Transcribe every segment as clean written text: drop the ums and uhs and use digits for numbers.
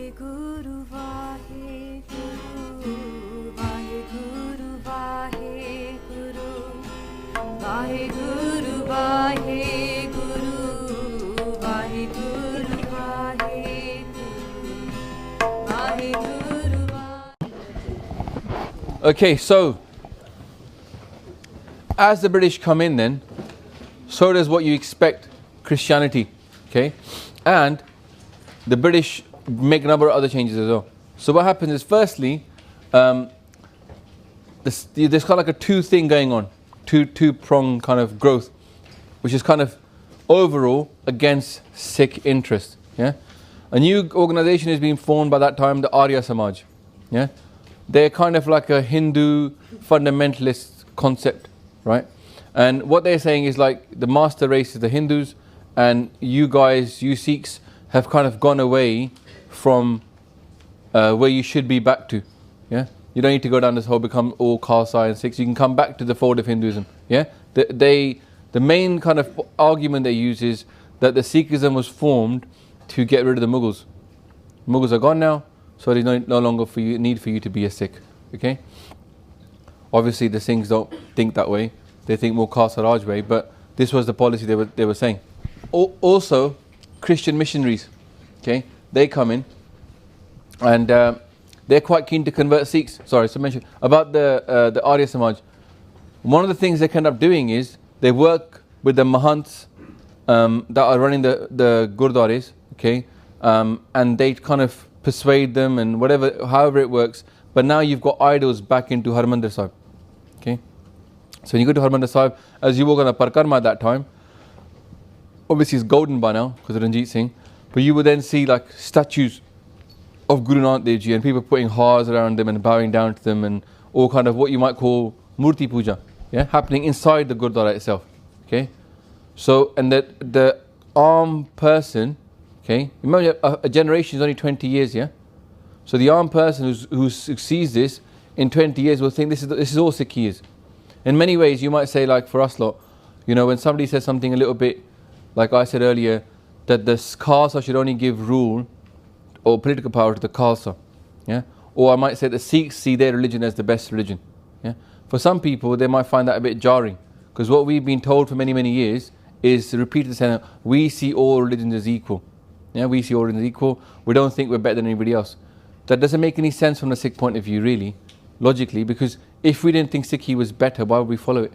Vaheguru, Vaheguru, Vaheguru, Vaheguru, Vaheguru, Vaheguru, Vaheguru, Vaheguru, Vaheguru. Okay, so as the British come in then, so does what you expect Christianity, okay? And the British make a number of other changes as well. So what happens is, firstly, there's kind of like a two-thing going on, two-prong kind of growth, which is kind of overall against Sikh interest, yeah? A new organization is being formed by that time, the Arya Samaj, yeah? They're kind of like a Hindu fundamentalist concept, right? And what they're saying is like the master race is the Hindus, and you guys, you Sikhs, have kind of gone away from where you should be back to. Yeah, you don't need to go down this whole become all Khalsa and Sikhs. You can come back to the fold of Hinduism. Yeah, the main kind of argument they use is that the Sikhism was formed to get rid of the Mughals. Mughals are gone now, so there's no longer need for you to be a Sikh. Okay. Obviously, the Singhs don't think that way. They think more Khalsa Raj way, but this was the policy they were saying. Also, Christian missionaries, okay, they come in, and they're quite keen to convert Sikhs. Sorry, so mention about the Arya Samaj. One of the things they end up doing is they work with the Mahants that are running the Gurdwaras, okay, and they kind of persuade them and however it works. But now you've got idols back into Harmandir Sahib, okay. So when you go to Harmandir Sahib, as you walk on the Parkarma at that time, obviously it's golden by now because of Ranjit Singh, but you would then see like statues of Guru Nanak Dev Ji and people putting hearts around them and bowing down to them and all kind of what you might call Murti Puja, yeah, happening inside the Gurdwara itself, okay. So, and the armed person, okay, remember a generation is only 20 years, yeah. So the armed person who sees this in 20 years will think this is all Sikh is. In many ways, you might say, like for us lot, you know, when somebody says something a little bit, like I said earlier, that the Khalsa should only give rule or political power to the Khalsa, yeah? Or I might say the Sikhs see their religion as the best religion, yeah? For some people, they might find that a bit jarring, because what we've been told for many, many years is to repeat the saying, we see all religions as equal, yeah? We see all religions as equal, we don't think we're better than anybody else. That doesn't make any sense from the Sikh point of view, really, logically, because if we didn't think Sikhi was better, why would we follow it?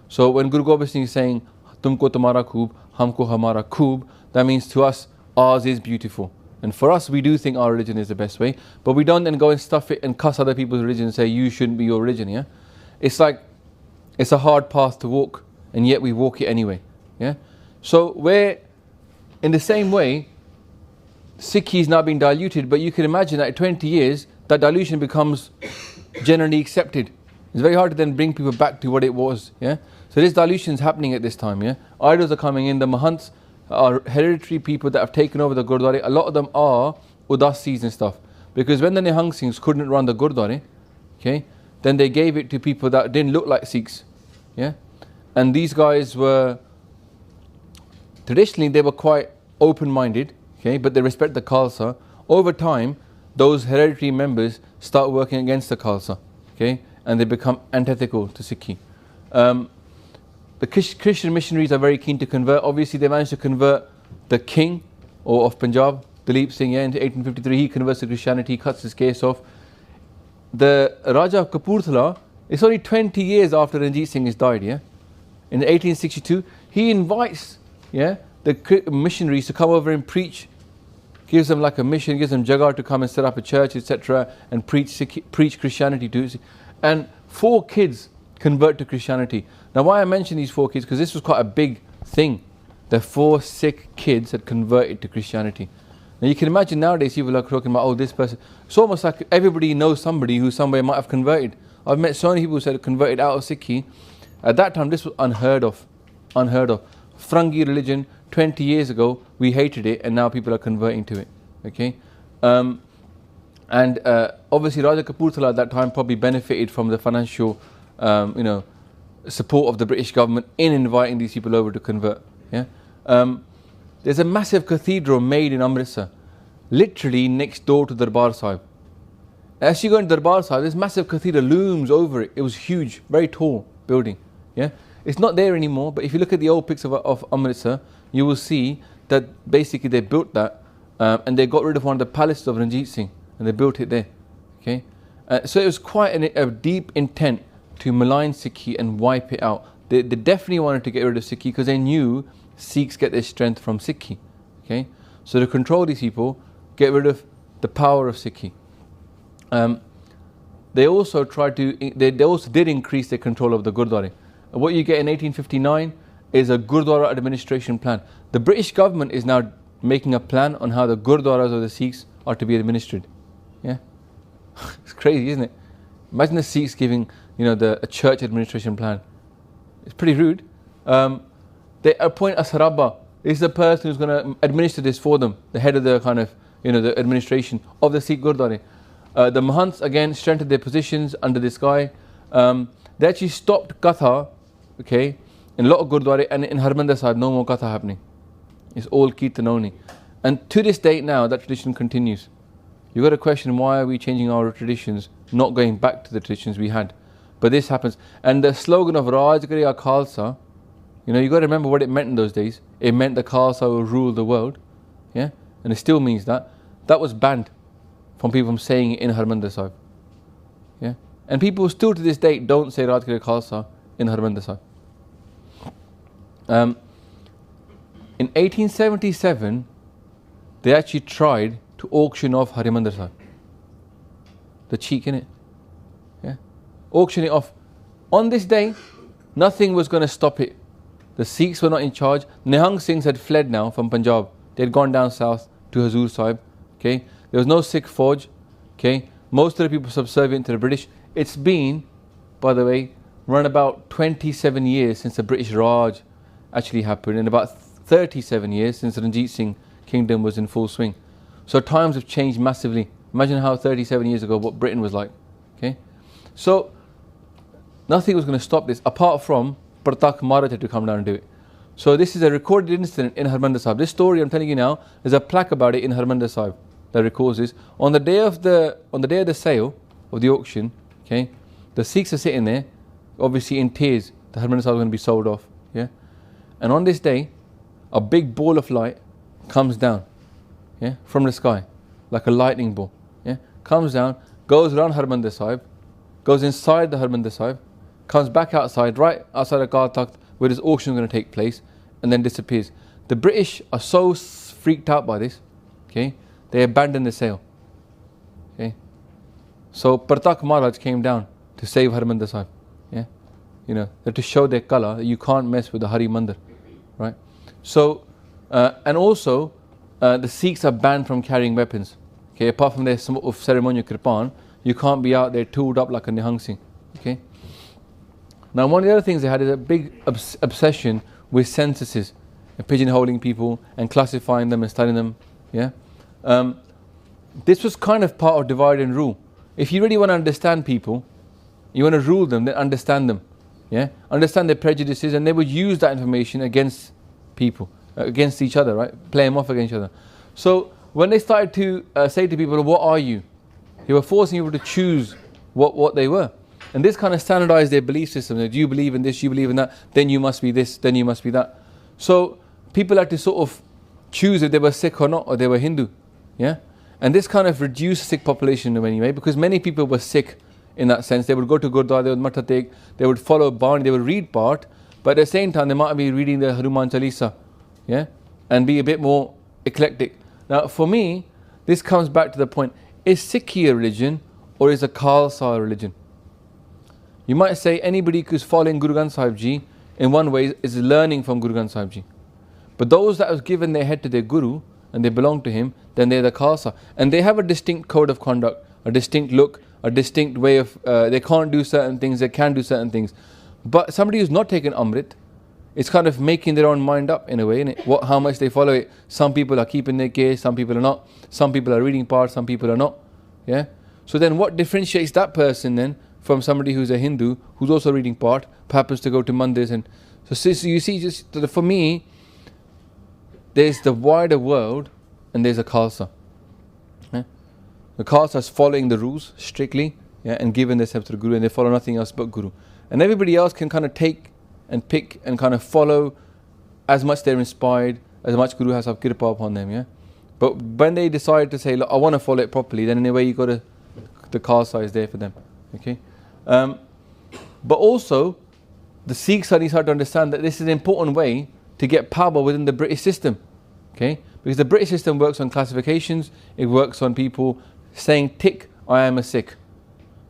So when Guru Gobind Singh is saying, Tumko tumhara khoob, humko hamara khoob, that means to us, ours is beautiful. And for us, we do think our religion is the best way, but we don't then go and stuff it and cuss other people's religion and say, you shouldn't be your religion, yeah? It's like, it's a hard path to walk, and yet we walk it anyway, yeah? So we're, in the same way, Sikhi is now being diluted, but you can imagine that in 20 years, that dilution becomes generally accepted. It's very hard to then bring people back to what it was, yeah? So this dilution is happening at this time, yeah? Idols are coming in, the Mahants are hereditary people that have taken over the Gurdwara. A lot of them are Udasis and stuff. Because when the Nihang Singhs couldn't run the Gurdwara, okay, then they gave it to people that didn't look like Sikhs, yeah? And these guys were, traditionally they were quite open-minded, okay, but they respect the Khalsa. Over time, those hereditary members start working against the Khalsa, okay, and they become antithetical to Sikhi. The Christian missionaries are very keen to convert. Obviously, they managed to convert the king of Punjab, Dalip Singh, yeah, into 1853. He converts to Christianity, cuts his case off. The Raja of Kapurthala, it's only 20 years after Ranjit Singh has died, yeah. In 1862, he invites, yeah, the missionaries to come over and preach. Gives them like a mission, gives them jagar to come and set up a church, etc., and preach Christianity to. And 4 kids convert to Christianity. Now, why I mention these 4 kids, because this was quite a big thing. The 4 Sikh kids had converted to Christianity. Now, you can imagine nowadays people are talking about, oh, this person. It's almost like everybody knows somebody who somewhere might have converted. I've met so many people who said converted out of Sikhi. At that time, this was unheard of. Unheard of. Frangi religion. 20 years ago, we hated it, and now people are converting to it. Okay, obviously Raja Kapurthala at that time probably benefited from the financial, support of the British government in inviting these people over to convert. Yeah, there's a massive cathedral made in Amritsar. literally next door to Darbar Sahib. As you go into Darbar Sahib, this massive cathedral looms over it. It was huge, very tall building. Yeah, it's not there anymore. But if you look at the old pics of Amritsar, you will see that basically they built that and they got rid of one of the palaces of Ranjit Singh and they built it there. Okay, so it was quite a deep intent to malign Sikhi and wipe it out. They definitely wanted to get rid of Sikhi because they knew Sikhs get their strength from Sikhi. Okay, so to control these people, get rid of the power of Sikhi. They also tried to. They also did increase their control of the Gurdwara. What you get in 1859 is a Gurdwara administration plan. The British government is now making a plan on how the Gurdwaras of the Sikhs are to be administered. Yeah, it's crazy, isn't it? Imagine the Sikhs giving, a church administration plan. It's pretty rude. They appoint a Saraba. This is the person who's going to administer this for them, the head of the kind of, the administration of the Sikh Gurdwara. The Mahants again strengthened their positions under this guy. They actually stopped Katha, okay, in a lot of Gurdwara, and in Harmandir Sahib, no more Katha happening. It's all Kirtan only. And to this date now, that tradition continues. You've got to question, why are we changing our traditions, not going back to the traditions we had? But this happens. And the slogan of Raaj Kare Khalsa, you've got to remember what it meant in those days. It meant the Khalsa will rule the world. Yeah? And it still means that. That was banned from people from saying it in Harmandir Sahib. Yeah? And people still to this date don't say Raaj Kare Khalsa in Harmandir Sahib. In 1877, they actually tried to auction off Harmandir Sahib. The cheek, innit? Yeah? Auction it off. On this day, nothing was going to stop it. The Sikhs were not in charge. Nihang Singhs had fled now from Punjab. They had gone down south to Hazur Sahib. Okay? There was no Sikh Fauj. Okay? Most of the people subservient to the British. It's been, by the way, run about 27 years since the British Raj actually happened, and about 37 years since the Ranjit Singh kingdom was in full swing. So times have changed massively. Imagine how 37 years ago what Britain was like. Okay? So nothing was going to stop this apart from Pratak Maharaja to come down and do it. So this is a recorded incident in Harmandir Sahib. This story I'm telling you now, there's a plaque about it in Harmandir Sahib that records this. On the day of the sale of the auction, okay, the Sikhs are sitting there, obviously in tears. The Harmandir Sahib is going to be sold off. Yeah, and on this day, a big ball of light comes down, yeah, from the sky, like a lightning ball. Yeah, comes down, goes around Harmandir Sahib, goes inside the Harmandir Sahib, comes back outside, right outside Akali Takht, where this auction is going to take place, and then disappears. The British are so freaked out by this, okay, they abandon the sale. Okay, so Pratak Maharaj came down to save Harmandir Sahib. Yeah, to show their colour that you can't mess with the Hari Mandir, right? So, and also, the Sikhs are banned from carrying weapons. Okay, apart from their ceremonial kirpan, you can't be out there tooled up like a Nihang Singh. Okay. Now, one of the other things they had is a big obsession with censuses, and pigeonholing people and classifying them and studying them. Yeah. This was kind of part of divide and rule. If you really want to understand people, you want to rule them, then understand them. Yeah. Understand their prejudices, and they would use that information against people, against each other, right? Play them off against each other. So when they started to say to people, "What are you?" they were forcing people to choose what they were. And this kind of standardized their belief system. That you believe in this, you believe in that, then you must be this, then you must be that. So people had to sort of choose if they were Sikh or not, or they were Hindu. Yeah? And this kind of reduced the Sikh population in any way, because many people were Sikh in that sense. They would go to Gurdwara, they would Matha Tek, they would follow Bani, they would read part, but at the same time they might be reading the Hanuman Chalisa, yeah? And be a bit more eclectic. Now for me, this comes back to the point, is Sikhi a religion or is a Khalsa a religion? You might say anybody who's following Guru Granth Sahib Ji in one way is learning from Guru Granth Sahib Ji. But those that have given their head to their Guru and they belong to him, then they're the Khalsa. And they have a distinct code of conduct, a distinct look, a distinct way of, they can't do certain things, they can do certain things. But somebody who's not taken Amrit, it's kind of making their own mind up in a way, innit? How much they follow it. Some people are keeping their case, some people are not. Some people are reading part, some people are not. Yeah. So then what differentiates that person then from somebody who's a Hindu, who's also reading part, happens to go to mandirs? And so you see, just for me, there's the wider world and there's a Khalsa. The Khalsa is following the rules strictly, yeah, and giving themselves to the Guru, and they follow nothing else but Guru. And everybody else can kind of take and pick and kind of follow as much they're inspired, as much Guru has kirpa upon them, yeah. But when they decide to say, look, I want to follow it properly, then in a way you got to, the Khalsa is there for them, okay. But also, the Sikhs need to understand that this is an important way to get power within the British system, okay. Because the British system works on classifications, it works on people saying, tick, I am a Sikh.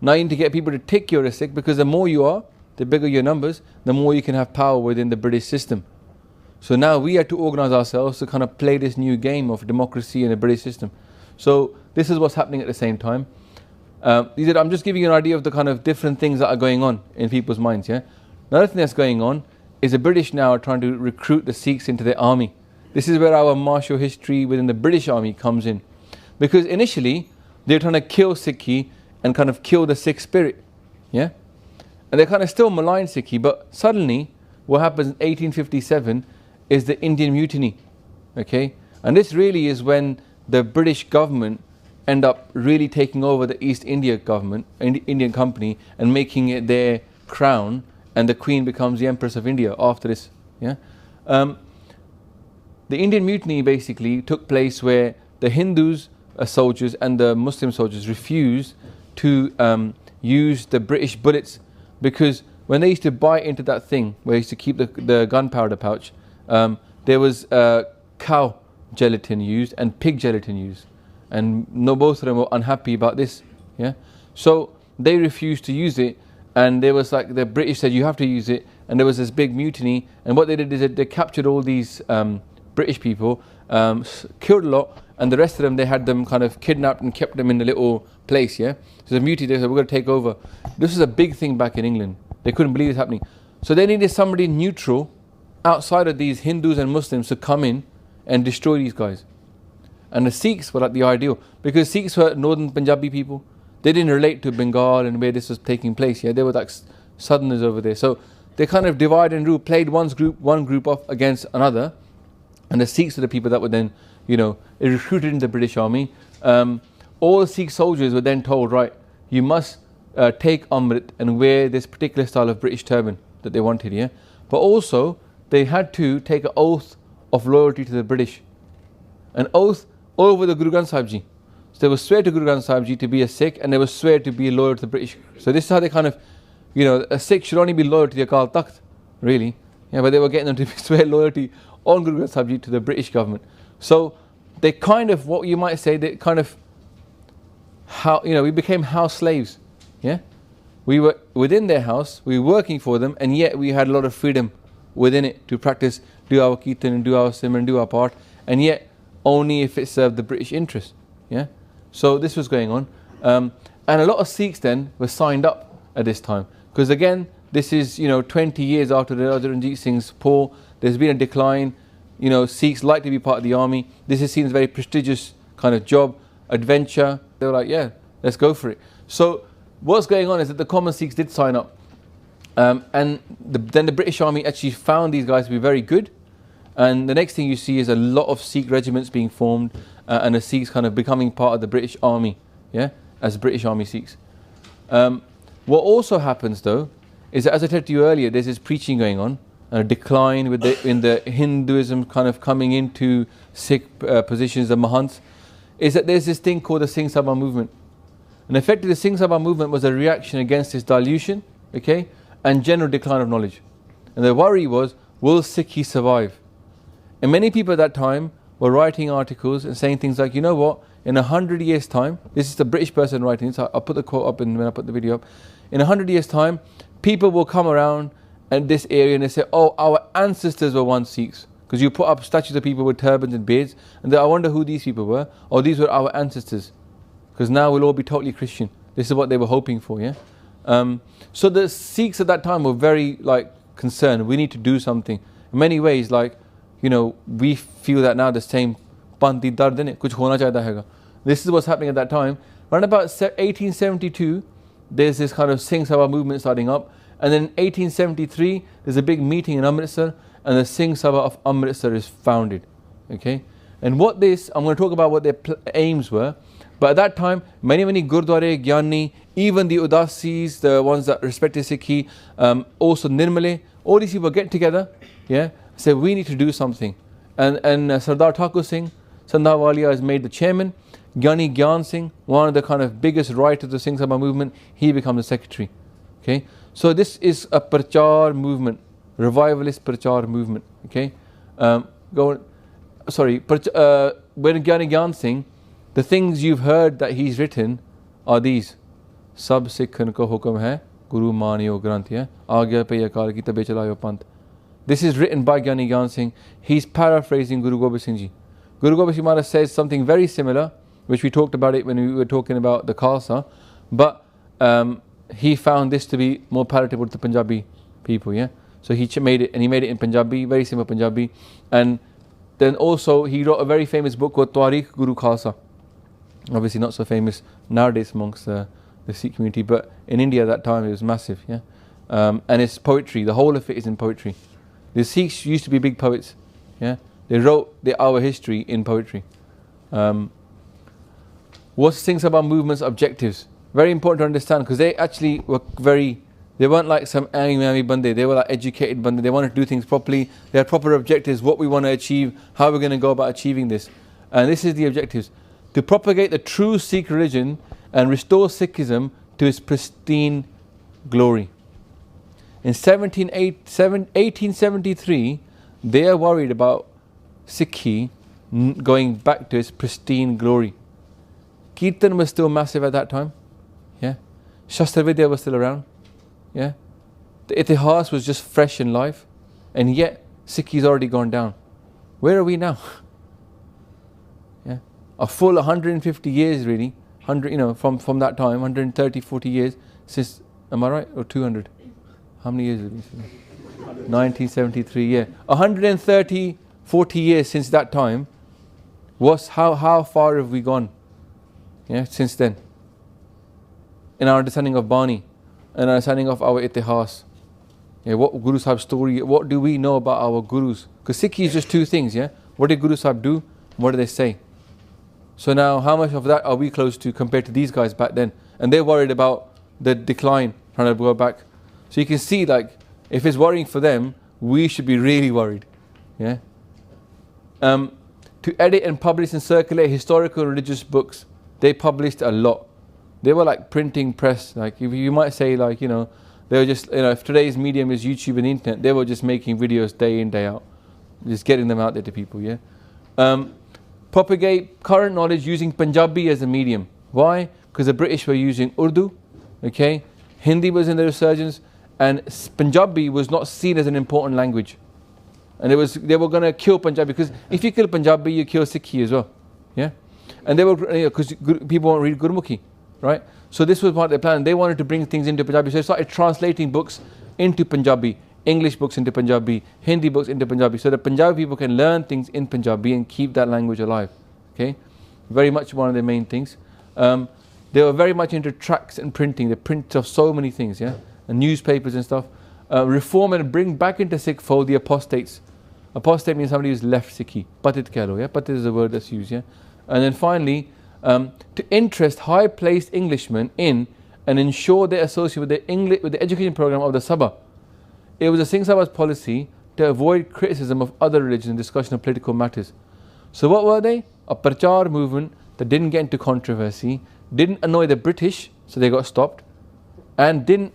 Now you need to get people to tick you're a Sikh, because the more you are, the bigger your numbers, the more you can have power within the British system. So now we have to organise ourselves to kind of play this new game of democracy in the British system. So this is what's happening at the same time. I'm just giving you an idea of the kind of different things that are going on in people's minds. Yeah. Another thing that's going on is the British now are trying to recruit the Sikhs into their army. This is where our martial history within the British army comes in. Because initially, they're trying to kill Sikhi and kind of kill the Sikh spirit. Yeah? And they kind of still malign Sikhi, but suddenly, what happens in 1857 is the Indian Mutiny. Okay? And this really is when the British government end up really taking over the East India government, Indian company, and making it their crown, and the Queen becomes the Empress of India after this. Yeah? The Indian Mutiny basically took place where the Hindus soldiers and the Muslim soldiers refused to use the British bullets, because when they used to bite into that thing where they used to keep the gunpowder pouch, there was cow gelatin used and pig gelatin used, and both of them were unhappy about this. Yeah, so they refused to use it, and there was like the British said you have to use it, and there was this big mutiny. And what they did is they captured all these British people, killed a lot, and the rest of them they had them kind of kidnapped and kept them in a little place. Yeah, so the mutiny, they said we're going to take over. This was a big thing back in England. They couldn't believe this happening, so they needed somebody neutral outside of these Hindus and Muslims to come in and destroy these guys. And the Sikhs were like the ideal, because Sikhs were northern Punjabi people. They didn't relate to Bengal and where this was taking place. Yeah, they were like southerners over there. So they kind of divide and rule, played one group off against another, and the Sikhs were the people that were then, recruited in the British army. All the Sikh soldiers were then told, right, you must take Amrit and wear this particular style of British turban that they wanted. Yeah, but also they had to take an oath of loyalty to the British, an oath over the Guru Granth Sahib Ji. So they will swear to Guru Granth Sahib Ji to be a Sikh, and they will swear to be loyal to the British. So this is how they kind of, a Sikh should only be loyal to the Akal Takht, really. Yeah, but they were getting them to swear loyalty on Guru Granth Sahib Ji to the British government. So they kind of, what you might say, they kind of, we became house slaves. Yeah, we were within their house, we were working for them, and yet we had a lot of freedom within it to practice, do our kirtan and do our simran, do our part, and yet only if it served the British interest. Yeah, so this was going on, and a lot of Sikhs then were signed up at this time, because again, this is 20 years after the Ranjit Singh's poll. There's been a decline. Sikhs like to be part of the army. This is seen as a very prestigious kind of job, adventure. They were like, yeah, let's go for it. So what's going on is that the common Sikhs did sign up, and then the British army actually found these guys to be very good. And the next thing you see is a lot of Sikh regiments being formed, and the Sikhs kind of becoming part of the British army, yeah, as British army Sikhs. What also happens though is that, as I said to you earlier, there's this preaching going on, a decline in the Hinduism kind of coming into Sikh positions, the Mahants, is that there's this thing called the Singh Sabha movement. And effectively the Singh Sabha movement was a reaction against this dilution, okay, and general decline of knowledge. And the worry was, will Sikhi survive? And many people at that time were writing articles and saying things like, in 100 years' time, this is the British person writing this, I'll put the quote up when I put the video up. In 100 years' time, people will come around at this area and they say, oh, our ancestors were once Sikhs. Because you put up statues of people with turbans and beards, and I wonder who these people were. Oh, these were our ancestors. Because now we'll all be totally Christian. This is what they were hoping for, yeah? So the Sikhs at that time were very concerned. We need to do something. In many ways, we feel that now the same panti dard in it, kuch hona chahta hai. This is what's happening at that time. Around about 1872, there's this kind of Singh Sabha movement starting up, and then in 1873 there's a big meeting in Amritsar, and the Singh Sabha of Amritsar is founded. Okay, and I'm going to talk about what their aims were, But at that time, many Gurdwara, Gyani, even the Udasis, the ones that respected Sikhi, also Nirmale, all these people get together, yeah, say we need to do something. And Sardar Thakur Singh, Sandhawalia is made the chairman. Gyani Gyan Singh, one of the kind of biggest writers of the Singh Sabha movement, he becomes the secretary. Okay, so this is a Prachar movement, revivalist Prachar movement. Okay, when Gyani Gyan Singh, the things you've heard that he's written are these: Sab Sikhan ko hukam hai, Guru maniyo granth hai, Agya pe akal ki tabe chalayo panth. This is written by Gyani Gyan Singh. He's paraphrasing Guru Gobind Singh Ji. Guru Gobind Singh Maharaj says something very similar, which we talked about it when we were talking about the Khalsa, but he found this to be more palatable to the Punjabi people, yeah. So he made it, and he made it in Punjabi, very simple Punjabi, and then also he wrote a very famous book called Twarikh Guru Khalsa. Obviously not so famous nowadays amongst the Sikh community, but in India at that time it was massive, yeah. And it's poetry. The whole of it is in poetry. The Sikhs used to be big poets, yeah. They wrote our history in poetry. What's Singh Sabha movement's objectives? Very important to understand, because they actually were they weren't like some angry bande, they were like educated bande. They wanted to do things properly. They had proper objectives, what we want to achieve, how we're going to go about achieving this. And this is the objectives: to propagate the true Sikh religion and restore Sikhism to its pristine glory. In 1873, they are worried about Sikhi going back to its pristine glory. Kirtan was still massive at that time, yeah. Shastra Vidya was still around, yeah. The Itihas was just fresh in life, and yet Sikhi's already gone down. Where are we now? Yeah, a full 150 years really, from that time, 130, 40 years since. Am I right? Or 200? How many years is it? 1973. Yeah, 130, 40 years since that time. How far have we gone? Yeah, since then, in our understanding of Bani, and our understanding of our Itihas, yeah, what Guru Sahib's story, what do we know about our Gurus? Because Sikhi is just two things, yeah. What did Guru Sahib do? What did they say? So now, how much of that are we close to compared to these guys back then? And they're worried about the decline, trying to go back. So you can see, like, if it's worrying for them, we should be really worried, yeah. To edit and publish and circulate historical religious books. They published a lot. They were like printing press. Like you might say, like, they were just, if today's medium is YouTube and the internet, they were just making videos day in, day out, just getting them out there to people, yeah. Propagate current knowledge using Punjabi as a medium. Why? Because the British were using Urdu, okay. Hindi was in the resurgence, and Punjabi was not seen as an important language. And they were going to kill Punjabi, because if you kill Punjabi, you kill Sikhi as well, yeah. And they were, because people won't read Gurmukhi, right? So this was part of their plan. They wanted to bring things into Punjabi. So they started translating books into Punjabi, English books into Punjabi, Hindi books into Punjabi, so that Punjabi people can learn things in Punjabi and keep that language alive. Okay, very much one of their main things. They were very much into tracts and printing. They print of so many things, yeah, and newspapers and stuff. Reform and bring back into Sikh fold the apostates. Apostate means somebody who's left Sikhi. Patit kehlo, yeah. Patit is a word that's used, yeah. And then finally, to interest high-placed Englishmen in and ensure they associate with the education program of the Sabha. It was the Singh Sabha's policy to avoid criticism of other religions and discussion of political matters. So what were they? A Prachar movement that didn't get into controversy, didn't annoy the British, so they got stopped, and didn't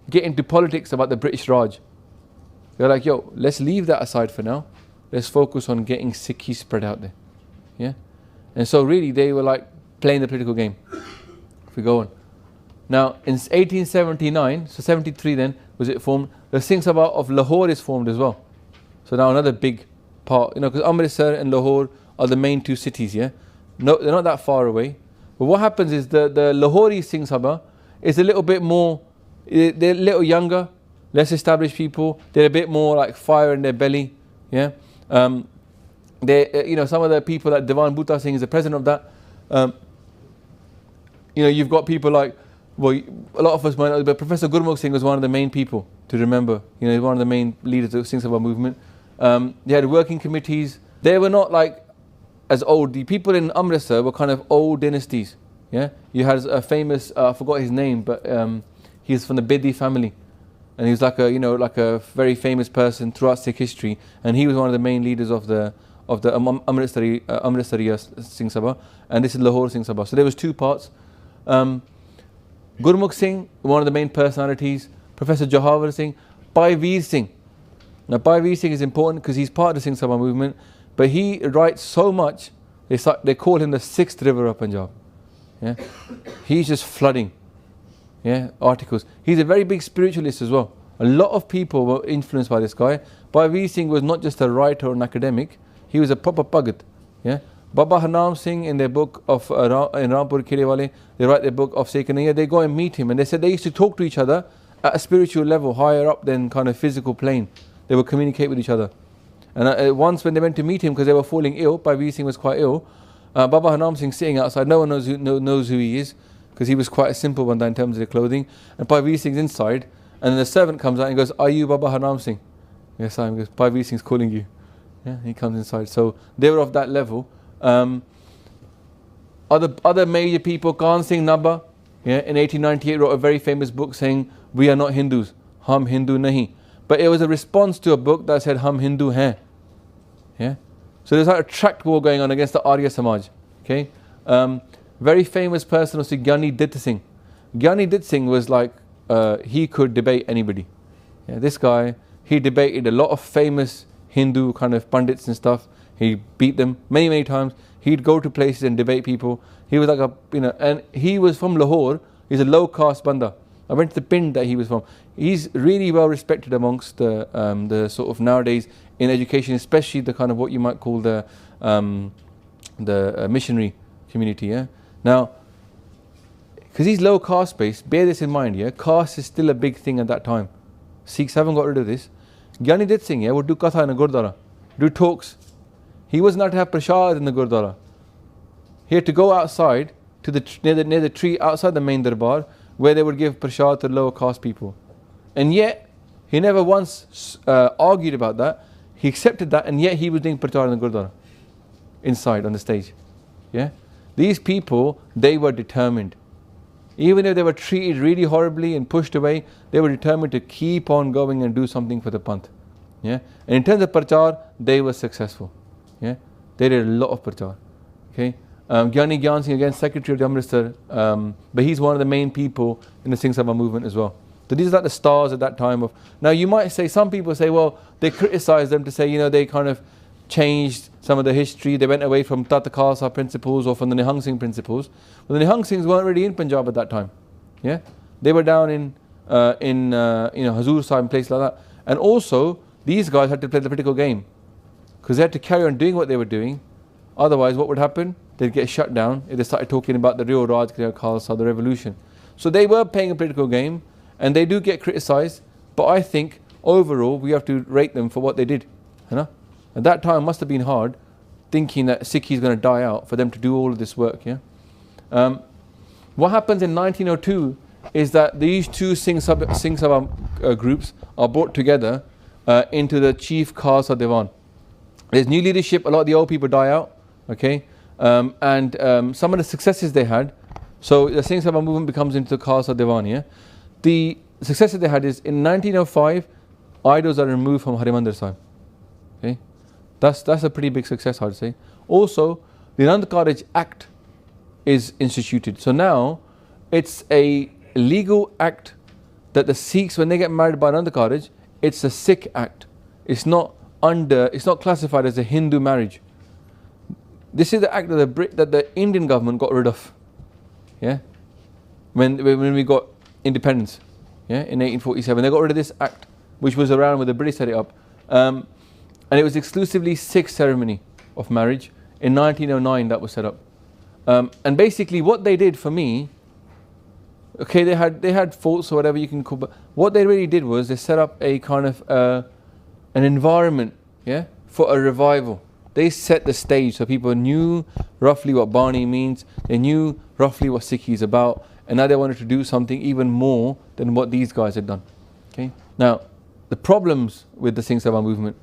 get into politics about the British Raj. They're like, yo, let's leave that aside for now. Let's focus on getting Sikhi spread out there. Yeah? And so really they were like playing the political game. If we go on. Now in 1879, so 73 then, was it formed? The Singh Sabha of Lahore is formed as well. So now another big part, because Amritsar and Lahore are the main two cities, yeah? No, they're not that far away. But what happens is the Lahori Singh Sabha is a little bit more, they're a little younger, less established people. They're a bit more like fire in their belly, yeah? They, some of the people like Diwan Bhutta Singh is the president of that. You've got people like, well, a lot of us might know, but Professor Gurmukh Singh was one of the main people to remember. He's one of the main leaders of the Singh Sabha movement. They had working committees. They were not like as old. The people in Amritsar were kind of old dynasties. Yeah, you had a famous, I forgot his name, but he's from the Bedi family, and he was like a, like a very famous person throughout Sikh history, and he was one of the main leaders of the Amritsari Singh Sabha, and this is Lahore Singh Sabha. So there was two parts. Gurmukh Singh, one of the main personalities, Professor Jahavar Singh, Bhai Veer Singh. Now Bhai Veer Singh is important because he's part of the Singh Sabha movement, but he writes so much, they call him the sixth river of Punjab. Yeah, he's just flooding, articles. He's a very big spiritualist as well. A lot of people were influenced by this guy. Bhai Veer Singh was not just a writer or an academic, he was a proper Bhagat. Yeah, Baba Harnam Singh in their book of in Rampur Khirewale, they write their book of Sekaniya, they go and meet him, and they said they used to talk to each other at a spiritual level, higher up than kind of physical plane. They would communicate with each other. And once when they went to meet him because they were falling ill, Bhai Veer Singh was quite ill, Baba Harnam Singh sitting outside, no one knows who he is, because he was quite a simple one in terms of the clothing, and Bhai Veer Singh's inside, and then the servant comes out and goes, "Are you Baba Harnam Singh?" Yes, I am. He goes, "Bhai Veer Singh's calling you." Yeah, he comes inside. So they were of that level. Other major people, Khan Singh Nabha, in 1898 wrote a very famous book saying, "We are not Hindus, hum Hindu nahi." But it was a response to a book that said, "Hum Hindu hain." Yeah. So there's like a tract war going on against the Arya Samaj. Okay. Very famous person was Gyani Dit Singh. Gyani Dit Singh was like, he could debate anybody. Yeah, this guy, he debated a lot of famous Hindu kind of pundits and stuff. He beat them many times. He'd go to places and debate people. He was like a, and he was from Lahore. He's a low caste banda. I went to the Pind that he was from. He's really well respected amongst the sort of nowadays in education, especially the kind of what you might call the missionary community. Yeah. Now, because he's low caste based, bear this in mind. Yeah, caste is still a big thing at that time. Sikhs haven't got rid of this. Gyani Dit Singh, would do katha in a Gurdwara, do talks. He was not to have prashad in the Gurdwara. He had to go outside to near the tree outside the main darbar, where they would give prashad to lower caste people. And yet, he never once argued about that. He accepted that, and yet he was doing prachar in the Gurdwara, inside on the stage. Yeah, these people, they were determined. Even if they were treated really horribly and pushed away, they were determined to keep on going and do something for the Panth. Yeah, and in terms of prachar, they were successful. Yeah, they did a lot of prachar. Okay, Gyani Gyan Singh, again, secretary of the Amritsar, but he's one of the main people in the Singh Sabha movement as well. So these are like the stars at that time of. Now you might say, some people say, well, they criticize them to say, they kind of changed some of the history. They went away from Tat Khalsa principles or from the Nihang Singh principles. But the Nihang Singhs weren't really in Punjab at that time. Yeah, they were down in Hazur Sahib and places like that. And also these guys had to play the political game because they had to carry on doing what they were doing. Otherwise, what would happen? They'd get shut down if they started talking about the real Raj Khalsa, the revolution. So they were playing a political game, and they do get criticized. But I think overall we have to rate them for what they did. At that time, it must have been hard, thinking that Sikhi is going to die out for them to do all of this work. Yeah. What happens in 1902 is that these two Singh Sabha groups are brought together into the chief Khalsa Diwan. There's new leadership. A lot of the old people die out. Okay, and some of the successes they had. So the Singh Sabha movement becomes into the Khalsa Diwan. Yeah, the successes they had is in 1905, idols are removed from Harimandir Sahib. Okay. That's a pretty big success, I'd say. Also, the Nand Karaj Act is instituted. So now, it's a legal act that the Sikhs, when they get married by Nand Karaj, it's a Sikh act. It's not classified as a Hindu marriage. This is the act that the Indian government got rid of. Yeah, when we got independence. Yeah, in 1847, they got rid of this act, which was around when the British set it up. And it was exclusively Sikh ceremony of marriage. In 1909 that was set up. And basically what they did for me, okay, they had faults or whatever you can call, but what they really did was they set up a kind of an environment, for a revival. They set the stage so people knew roughly what Bani means, they knew roughly what Sikhi is about, and now they wanted to do something even more than what these guys had done. Okay. Now, the problems with the Singh Sabha movement,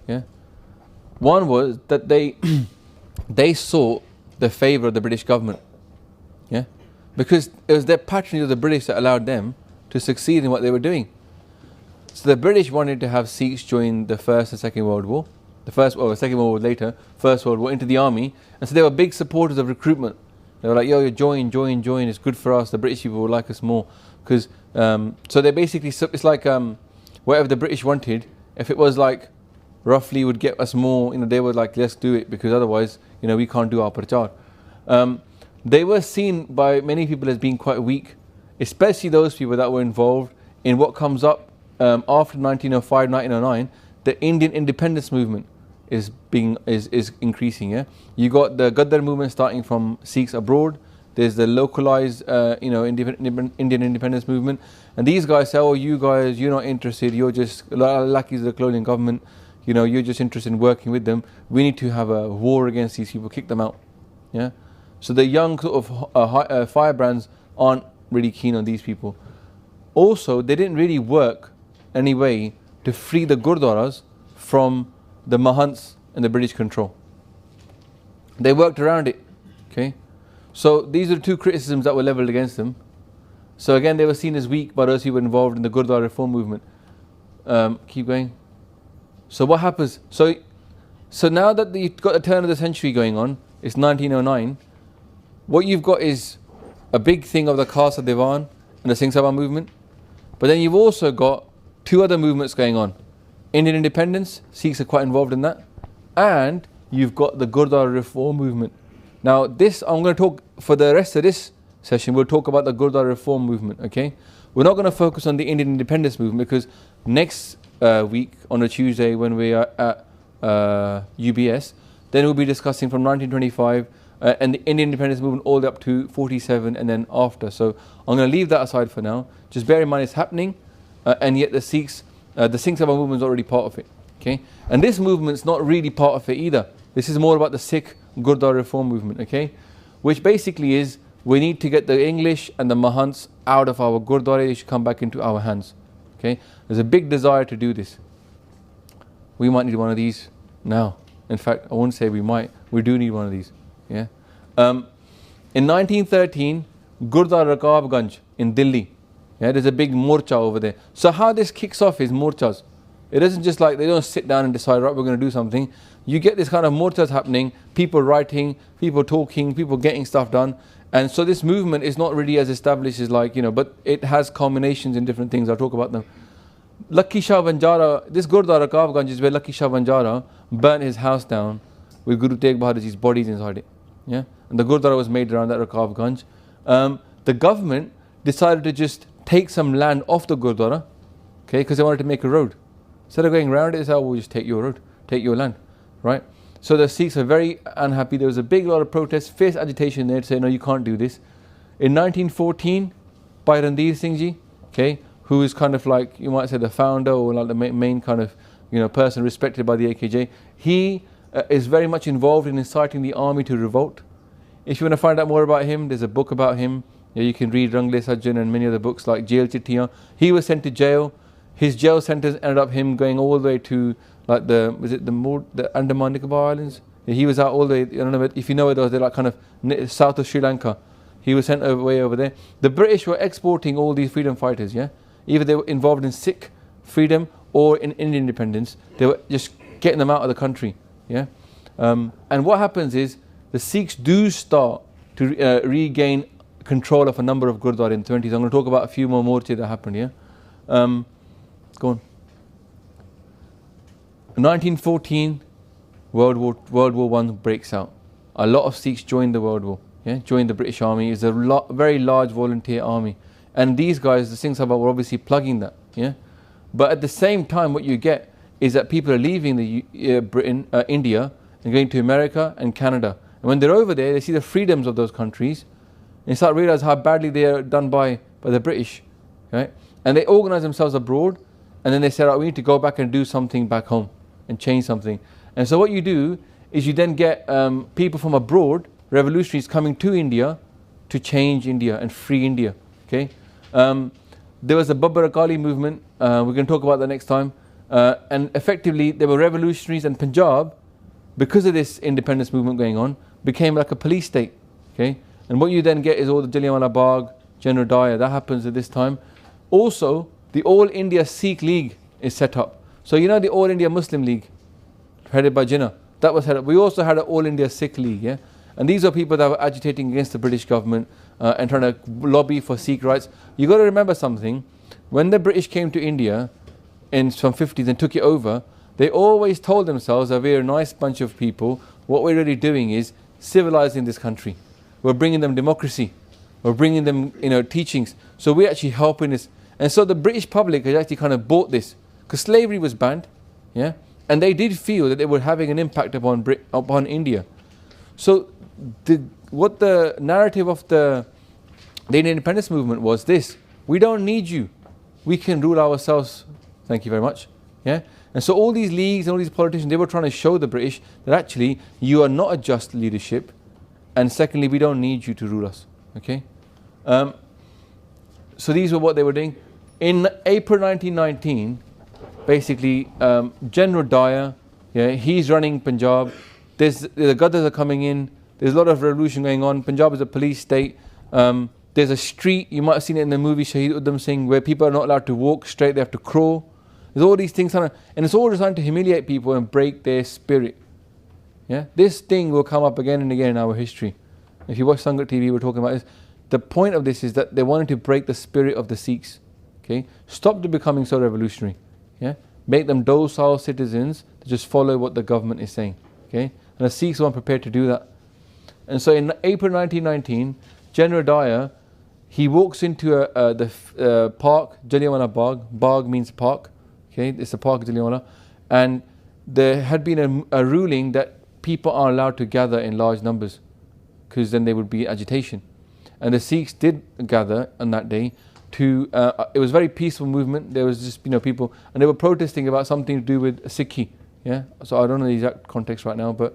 one was that they they sought the favour of the British government. Yeah, because it was their patronage of the British that allowed them to succeed in what they were doing. So the British wanted to have Sikhs join the First and Second World War, the Second World War later, First World War, into the army, and so they were big supporters of recruitment. They were like, yo, join, it's good for us, the British people will like us more. Because, so they basically, it's like whatever the British wanted, if it was like roughly would get us more, they were like, let's do it, because otherwise, we can't do our prachar. They were seen by many people as being quite weak, especially those people that were involved in what comes up after 1905, 1909, the Indian independence movement is increasing. Yeah, you got the Gurdwara movement starting from Sikhs abroad. There's the localized, Indian independence movement, and these guys say, "Oh, you guys, you're not interested. You're just lucky the colonial government. You're just interested in working with them. We need to have a war against these people, kick them out." Yeah, so the young sort of firebrands aren't really keen on these people. Also, they didn't really work anyway to free the Gurdwaras from the Mahants and the British control. They worked around it. Okay, so these are the two criticisms that were levelled against them. So again, they were seen as weak by those who were involved in the Gurdwara reform movement. Keep going. So what happens? So now that you've got the turn of the century going on, it's 1909. What you've got is a big thing of the Khasa Diwan and the Singh Sabha movement, but then you've also got two other movements going on. Indian independence, Sikhs are quite involved in that, and you've got the Gurdwara reform movement. Now this, I'm going to talk, for the rest of this session, we'll talk about the Gurdwara reform movement, okay? We're not going to focus on the Indian independence movement because next week, on a Tuesday when we are at UBS, then we'll be discussing from 1925 and the Indian independence movement all the way up to 47 and then after. So I'm going to leave that aside for now. Just bear in mind it's happening, and yet the Sikhs, the Singh Sabha movement is already part of it. Okay, and this movement's not really part of it either. This is more about the Sikh Gurdwara reform movement. Okay, which basically is we need to get the English and the Mahants out of our Gurdwara. They should come back into our hands. Okay, there's a big desire to do this. We might need one of these now. In fact, I won't say we might. We do need one of these. Yeah. In 1913, Gurdwara Rakabganj in Delhi. Yeah, there's a big morcha over there. So how this kicks off is morchas. It isn't just like they don't sit down and decide, right, we're going to do something. You get this kind of morchas happening, people writing, people talking, people getting stuff done. And so this movement is not really as established as like, but it has culminations in different things. I'll talk about them. Lucky Shah Vanjara, this Gurdwara Rakabganj is where Lucky Shah Vanjara burnt his house down with Guru Tegh Bahadurji's bodies inside it. Yeah, and the Gurdwara was made around that Rakabganj. The government decided to just take some land off the Gurdwara, okay, because they wanted to make a road. Instead of going around it, they said, we'll just take your road, take your land, right? So the Sikhs are very unhappy. There was a big lot of protests, fierce agitation there to say, no, you can't do this. In 1914, by Ranjit Singh ji, okay, who is kind of like, you might say the founder or like the main kind of, person respected by the AKJ, he is very much involved in inciting the army to revolt. If you want to find out more about him, there's a book about him. You can read Rangle Sajjan and many other books like Jail Chittiyan. He was sent to jail. His jail sentence ended up him going all the way to like the Andaman Nicobar Islands. He was out all the way, I don't know if you know where those, they're like kind of south of Sri Lanka. He was sent way over there. The British were exporting all these freedom fighters, yeah? Either they were involved in Sikh freedom or in Indian independence. They were just getting them out of the country, yeah? And what happens is the Sikhs do start to regain control of a number of Gurdwara in the 20s. I'm going to talk about a few more morche that happened here. Go on. In 1914, World War I breaks out. A lot of Sikhs joined the World War, yeah? Joined the British Army. It's a very large volunteer army. And these guys, the Singh Sabha, were obviously plugging that, yeah? But at the same time, what you get is that people are leaving India and going to America and Canada. And when they're over there, they see the freedoms of those countries and they start to realize how badly they are done by the British, right? And they organize themselves abroad, and then they say, right, we need to go back and do something back home and change something. And so what you do is you then get people from abroad, revolutionaries coming to India to change India and free India, okay? There was a Babbar Akali movement, we're going to talk about that next time. And effectively, there were revolutionaries, and Punjab because of this independence movement going on, became like a police state. Okay, and what you then get is all the Jallianwala Bagh, General Dyer. That happens at this time. Also, the All India Sikh League is set up. So you know the All India Muslim League, headed by Jinnah, that was headed up. We also had an All India Sikh League, yeah, and these are people that were agitating against the British government and trying to lobby for Sikh rights. You got to remember something: when the British came to India in some 50s and took it over, they always told themselves that we're a nice bunch of people. What we're really doing is civilizing this country. We're bringing them democracy. We're bringing them, teachings. So we're actually helping this. And so the British public has actually kind of bought this, because slavery was banned, yeah, and they did feel that they were having an impact upon India. So what the narrative of the Indian independence movement was this: we don't need you. We can rule ourselves. Thank you very much. Yeah. And so all these leagues and all these politicians, they were trying to show the British that actually you are not a just leadership, and secondly, we don't need you to rule us. Okay. So these were what they were doing. In April 1919, basically, General Dyer, yeah, he's running Punjab. The Gurdwaras are coming in. There's a lot of revolution going on. Punjab is a police state. There's a street, you might have seen it in the movie Shaheed Udham Singh, where people are not allowed to walk straight, they have to crawl. There's all these things, and it's all designed to humiliate people and break their spirit. Yeah, this thing will come up again and again in our history. If you watch Sangat TV, we're talking about this. The point of this is that they wanted to break the spirit of the Sikhs. Okay, stop them becoming so revolutionary. Yeah, make them docile citizens to just follow what the government is saying. Okay, and the Sikhs weren't prepared to do that. And so in April 1919, General Dyer, he walks into the park, Jallianwala Bagh. Bagh means park. Okay, it's a park, Jallianwala, and there had been a ruling that people are allowed to gather in large numbers, because then there would be agitation. And the Sikhs did gather on that day to. It was a very peaceful movement. There was just people, and they were protesting about something to do with Sikhi. Yeah, so I don't know the exact context right now, but.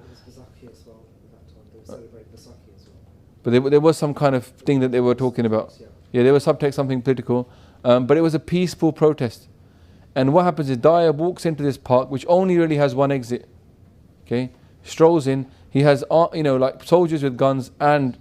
But there was some kind of thing that they were talking about. Yeah, there was subtext, something political. But it was a peaceful protest. And what happens is Dyer walks into this park, which only really has one exit. Okay, strolls in. He has, like soldiers with guns and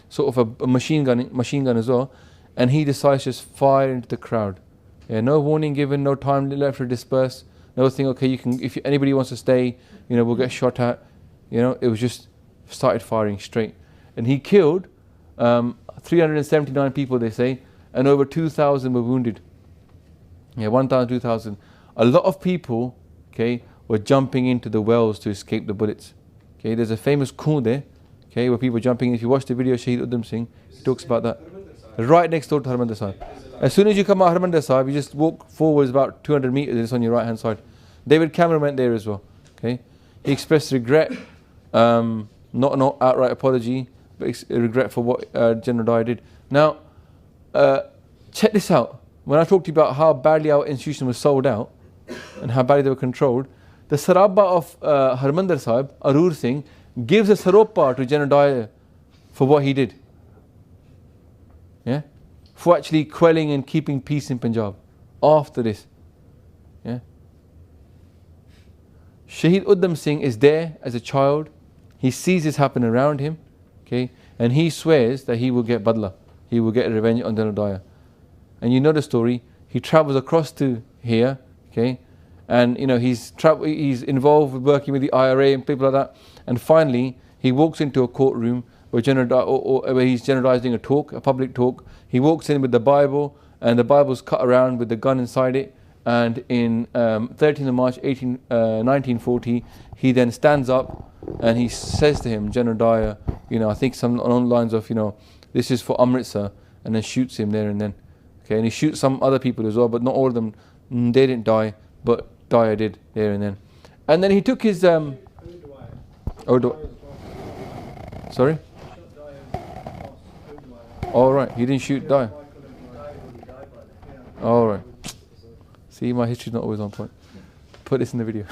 sort of a machine gun as well. And he decides to just fire into the crowd. Yeah, no warning given, no time left to disperse. No thing. Okay, you can. If anybody wants to stay, we'll get shot at. It was just started firing straight. And he killed 379 people, they say, and over 2,000 were wounded. Yeah, 1,000, 2,000. A lot of people, okay, were jumping into the wells to escape the bullets. Okay, there's a famous coup there, okay, where people are jumping in. If you watch the video, Shaheed Udham Singh, he talks about that. Right next door to Harmandir Sahib. As soon as you come out of Harmandir Sahib, you just walk forwards about 200 meters, it's on your right hand side. David Cameron went there as well. Okay, he expressed regret, not an outright apology, but regret for what General Dyer did. Now, check this out. When I talked to you about how badly our institution was sold out and how badly they were controlled, the Sarabba of Harmandir Sahib, Arur Singh, gives a Saropa to General Dyer for what he did. Yeah, for actually quelling and keeping peace in Punjab after this. Yeah. Shaheed Udham Singh is there as a child. He sees this happen around him. Okay, and he swears that he will get badla. He will get revenge on General Dyer. And you know the story. He travels across to here. Okay, and he's involved with working with the IRA and people like that. And finally, he walks into a courtroom where where he's General Dyer doing a public talk. He walks in with the Bible, and the Bible's cut around with the gun inside it. And in 13th of March 1940, he then stands up and he says to him, General Dyer, I think some along the lines of, this is for Amritsar, and then shoots him there and then. Okay, and he shoots some other people as well, but not all of them. They didn't die, but Dyer did there and then. And then he took his sorry? All right, he didn't shoot Dyer. All right. See, my history's not always on point. Put this in the video.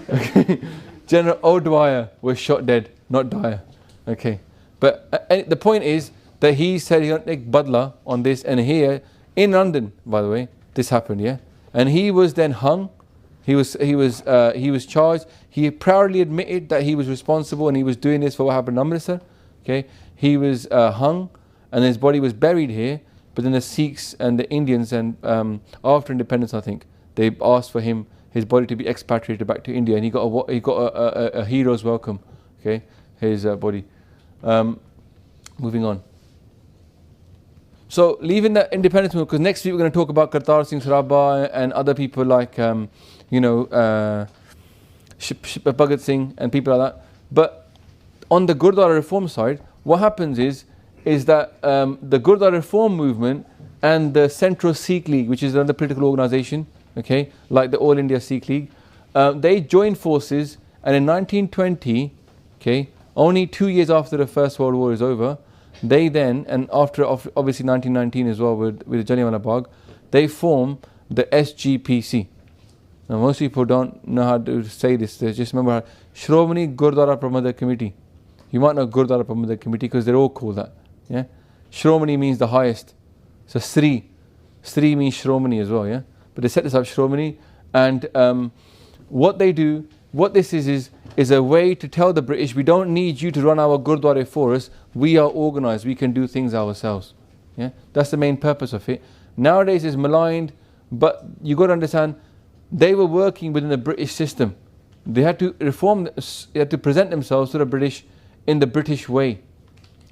Okay. General O'Dwyer was shot dead, not Dyer. Okay. But the point is that he said he going to take badla on this, and here in London, by the way, this happened, yeah? And he was then hung, He was charged. He proudly admitted that he was responsible and he was doing this for what happened in Amritsar. Okay, he was hung, and his body was buried here. But then the Sikhs and the Indians, and after independence, I think they asked for his body to be expatriated back to India, and he got a hero's welcome. Okay, his body. Moving on. So leaving that independence movement, because next week we're going to talk about Kartar Singh Sarabha and other people like Bhagat Singh and people like that. But on the Gurdwara reform side, what happens is that the Gurdwara reform movement and the Central Sikh League, which is another political organisation, okay, like the All India Sikh League, they joined forces, and in 1920, okay, only 2 years after the First World War is over, they then, and after obviously 1919 as well with Jallianwala Bagh, they form the SGPC. Now most people don't know how to say this. They just remember Shromani Gurdwara Pramodar Committee. You might know Gurdwara Pramodar Committee because they're all called that. Yeah, Shromani means the highest. So Sri means Shromani as well. Yeah, but they set this up Shromani, and what they do, what this is a way to tell the British, we don't need you to run our Gurdwara for us. We are organised. We can do things ourselves. Yeah, that's the main purpose of it. Nowadays it's maligned, but you got to understand, they were working within the British system. They had to reform. They had to present themselves to the British in the British way,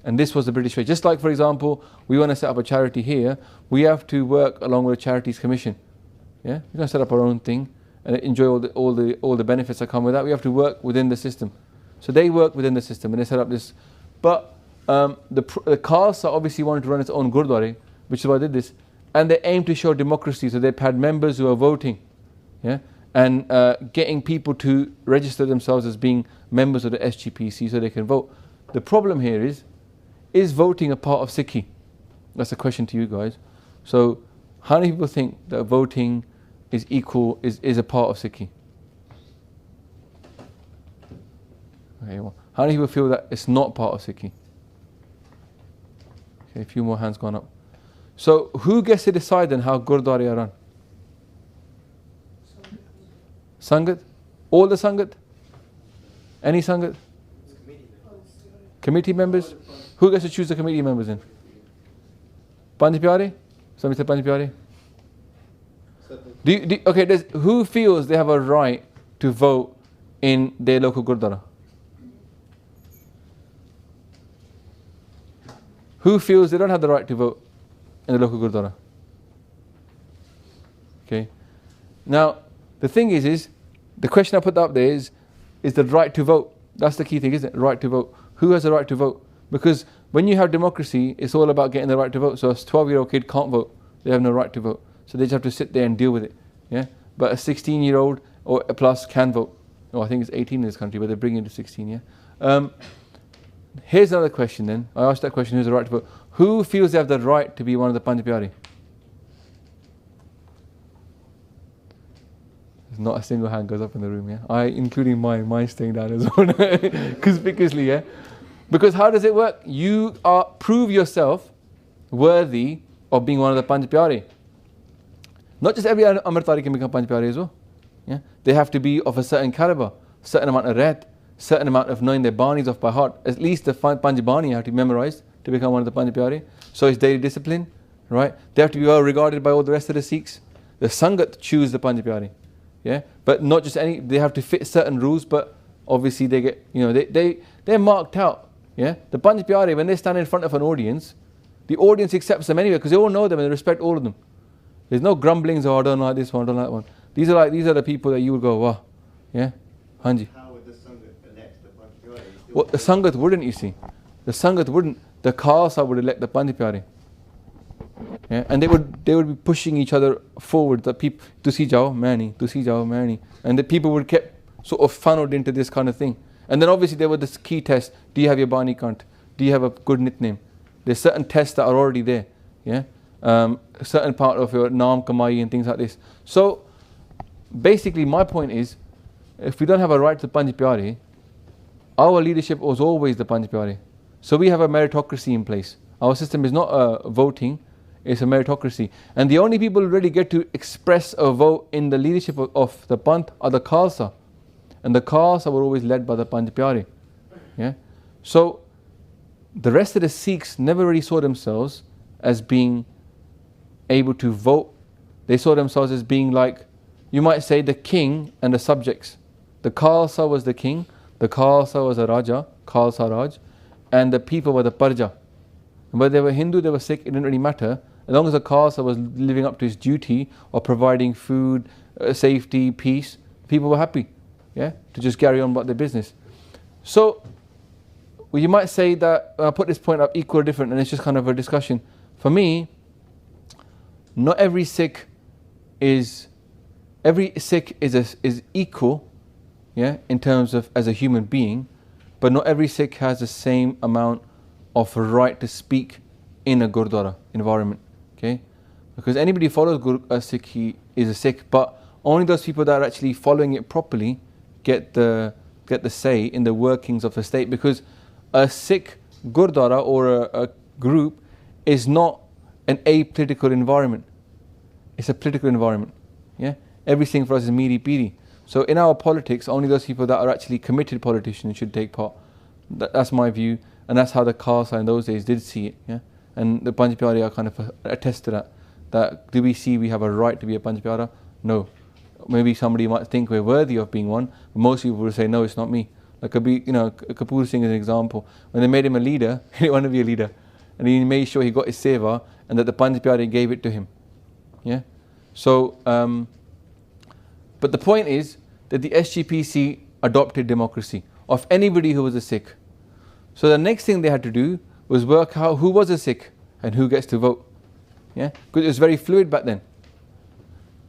and this was the British way. Just like, for example, we want to set up a charity here, we have to work along with the Charities Commission. Yeah, we're going to set up our own thing and enjoy all the benefits that come with that. We have to work within the system. So they work within the system and they set up this. But the Khalsa obviously wanted to run its own Gurdwara, which is why I did this, and they aim to show democracy. So they've had members who are voting, yeah, and getting people to register themselves as being members of the SGPC so they can vote. The problem here is voting a part of Sikhi? That's a question to you guys. So how many people think that voting is equal, is a part of Sikhi? Okay, well, how many people feel that it's not part of Sikhi? Okay, a few more hands gone up. So who gets to decide then how Gurdwara are run? Sangat? All the Sangat? Any Sangat? Committee members? Who gets to choose the committee members in? Panj Pyare? Somebody said Panj Pyare? Okay, who feels they have a right to vote in their local Gurdwara? Who feels they don't have the right to vote in the local Gurdwara? Okay. Now, the thing is the question I put up there is the right to vote. That's the key thing, isn't it? Right to vote. Who has the right to vote? Because when you have democracy, it's all about getting the right to vote. So a 12-year-old kid can't vote. They have no right to vote. So they just have to sit there and deal with it. Yeah. But a 16-year-old or a plus can vote. Oh, I think it's 18 in this country, but they're bringing it to 16. Yeah. Here's another question. Then I asked that question: who's the right to vote? Who feels they have the right to be one of the Panj Pyare? There's not a single hand goes up in the room. Yeah. Including mine staying down as well, conspicuously. Yeah. Because how does it work? You prove yourself worthy of being one of the Panj Pyare. Not just every Amritari can become Panj Pyare as well. Yeah? They have to be of a certain caliber, certain amount of Rehat, certain amount of knowing their Banis off by heart. At least the Panj Bani have to be memorized to become one of the Panj Pyare. So it's daily discipline, right? They have to be well regarded by all the rest of the Sikhs. The Sangat choose the Panj Pyare. Yeah? But not just any, they have to fit certain rules, but obviously they get, they're marked out. Yeah? The Panj Pyare, when they stand in front of an audience, the audience accepts them anyway because they all know them and they respect all of them. There's no grumblings, oh, I don't like this one, I don't like that one. These are the people that you would go, wow. Yeah? Hanji. How would the Sangat elect the Panj Pyare? Well, the Sangat wouldn't, you see. The Sangat wouldn't. The Khalsa would elect the Panj Pyare. Yeah? And they would be pushing each other forward. The people, tusi jao, mani. And the people would get sort of funneled into this kind of thing. And then obviously there were this key test. Do you have your Bani Kant? Do you have a good nickname? There's certain tests that are already there. Yeah? A certain part of your Naam Kamai and things like this. So basically my point is, if we don't have a right to Panj Pyare, our leadership was always the Panj Pyare. So we have a meritocracy in place. Our system is not voting, It's a meritocracy. And the only people who really get to express a vote in the leadership of the Panth are the Khalsa. And the Khalsa were always led by the Panj Pyare. Yeah? So, the rest of the Sikhs never really saw themselves as being able to vote. They saw themselves as being like, you might say, the king and the subjects. The Khalsa was the king, the Khalsa was a Raja, Khalsa Raj, and the people were the Parja. And whether they were Hindu, they were Sikh, it didn't really matter. As long as the Khalsa was living up to his duty of providing food, safety, peace, people were happy, yeah, to just carry on about their business. So, well, you might say that, I'll put this point up, equal or different, and it's just kind of a discussion. For me, not every Sikh is equal, yeah, in terms of as a human being, but not every Sikh has the same amount of right to speak in a Gurdwara environment, okay? Because anybody who follows a Sikh, he is a Sikh, but only those people that are actually following it properly get the say in the workings of the state. Because a Sikh Gurdwara or a group is not an apolitical environment. It's a political environment, yeah? Everything for us is meedi peedi. So in our politics, only those people that are actually committed politicians should take part. That's my view, and that's how the Khalsa in those days did see it. Yeah, and the Panj Pyare are kind of attest to that. That do we see we have a right to be a Panj Pyara? No. Maybe somebody might think we're worthy of being one, but most people will say, no, it's not me. Like Kapoor Singh is an example. When they made him a leader, he didn't want to be a leader, and he made sure he got his seva, and that the Panj Pyare gave it to him. Yeah. So, but the point is that the SGPC adopted democracy of anybody who was a Sikh. So the next thing they had to do was work out who was a Sikh and who gets to vote. Yeah, because it was very fluid back then.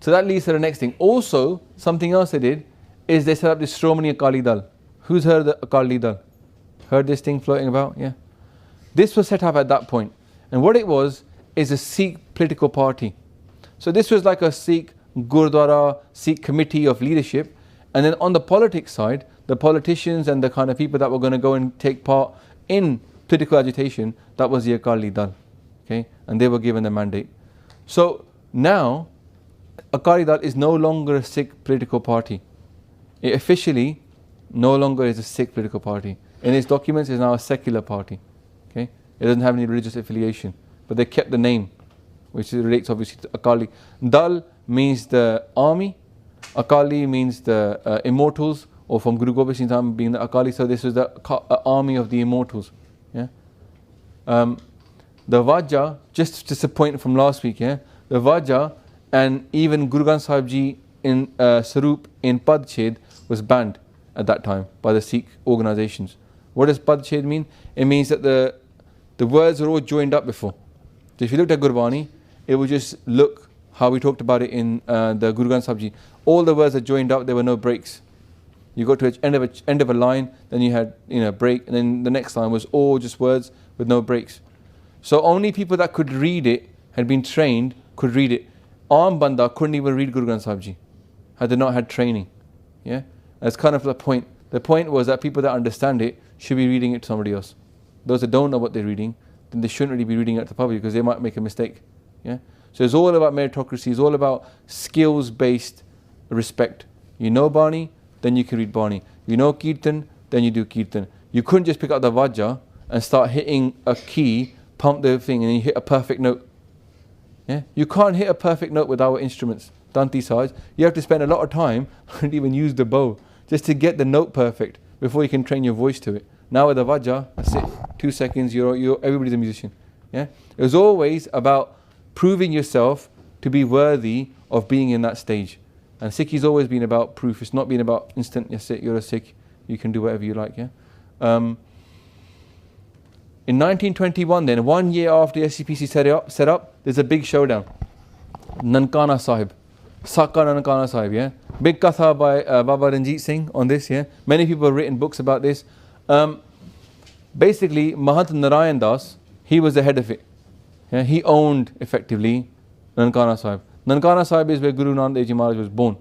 So that leads to the next thing. Also, something else they did is they set up this Shromani Akali Dal. Who's heard of the Akali Dal? Heard this thing floating about? Yeah. This was set up at that point. And what it was is a Sikh political party. So this was like a Sikh Gurdwara, Sikh committee of leadership. And then on the politics side, the politicians and the kind of people that were going to go and take part in political agitation, that was the Akali Dal. Okay? And they were given the mandate. So now, Akali Dal is no longer a Sikh political party. It officially no longer is a Sikh political party. In its documents, it's now a secular party. Okay? It doesn't have any religious affiliation. But they kept the name, which relates obviously to Akali. Dal means the army. Akali means the immortals, or from Guru Gobind Singh's time being the Akali. So this was the army of the immortals. Yeah. The Vajja, just a point from last week. Yeah. The Vajja and even Guru Granth Sahib Ji in Sarup in Padched was banned at that time by the Sikh organizations. What does Padched mean? It means that the words are all joined up before. So if you looked at Gurbani, it would just look how we talked about it in the Guru Granth Sahib Ji. All the words are joined up, there were no breaks. You got to the end of a line, then you had break, and then the next line was all just words with no breaks. So only people that could read it, had been trained, could read it. Aam Banda couldn't even read Guru Granth Sahib Ji, had they not had training. Yeah, that's kind of the point. The point was that people that understand it should be reading it to somebody else. Those that don't know what they're reading, then they shouldn't really be reading it to the public because they might make a mistake. Yeah. So it's all about meritocracy. It's all about skills-based respect. You know Bani, then you can read Bani. You know Kirtan, then you do Kirtan. You couldn't just pick up the Vajja and start hitting a key, pump the thing, and you hit a perfect note. Yeah, you can't hit a perfect note with our instruments, Tanti Saj. You have to spend a lot of time and even use the bow just to get the note perfect before you can train your voice to it. Now with the Vajja, that's it. 2 seconds, you're everybody's a musician. Yeah, it was always about proving yourself to be worthy of being in that stage. And Sikhi's always been about proof. It's not been about instant, yes, you're a Sikh, you can do whatever you like. Yeah. In 1921 then, 1 year after the SGPC set up, there's a big showdown. Nankana Sahib. Saka Nankana Sahib, yeah. Big katha by Baba Ranjit Singh on this, yeah. Many people have written books about this. Basically, Mahant Narayan Das, he was the head of it. Yeah, he owned, effectively, Nankana Sahib. Nankana Sahib is where Guru Nanak Dev Ji Maharaj was born.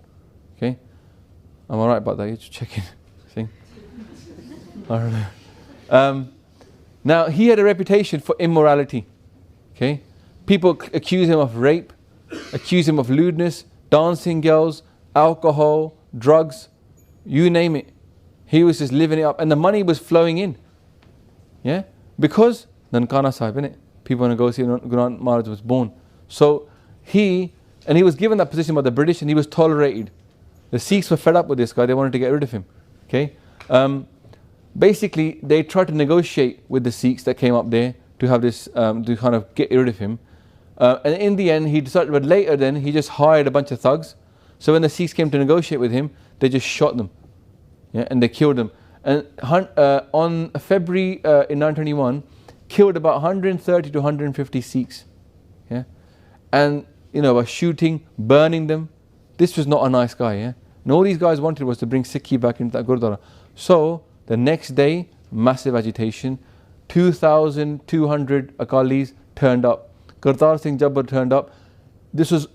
Okay? Am I right about that? You should check in. See? I don't know. Now, he had a reputation for immorality. Okay? People accuse him of rape, accuse him of lewdness, dancing girls, alcohol, drugs, you name it. He was just living it up, and the money was flowing in. Yeah, because Nankana Sahib, innit? People want to go see Guru Maharaj was born. So he was given that position by the British, and he was tolerated. The Sikhs were fed up with this guy; they wanted to get rid of him. Okay, basically they tried to negotiate with the Sikhs that came up there to have this to kind of get rid of him. And in the end, he decided. But later, then he just hired a bunch of thugs. So when the Sikhs came to negotiate with him, they just shot them, yeah, and they killed them. And on February in 1921, killed about 130 to 150 Sikhs, yeah, and by shooting, burning them. This was not a nice guy, yeah. And all these guys wanted was to bring Sikhi back into that Gurdwara. So the next day, massive agitation. 2,200 Akalis turned up. Kartar Singh Jabbar turned up. This was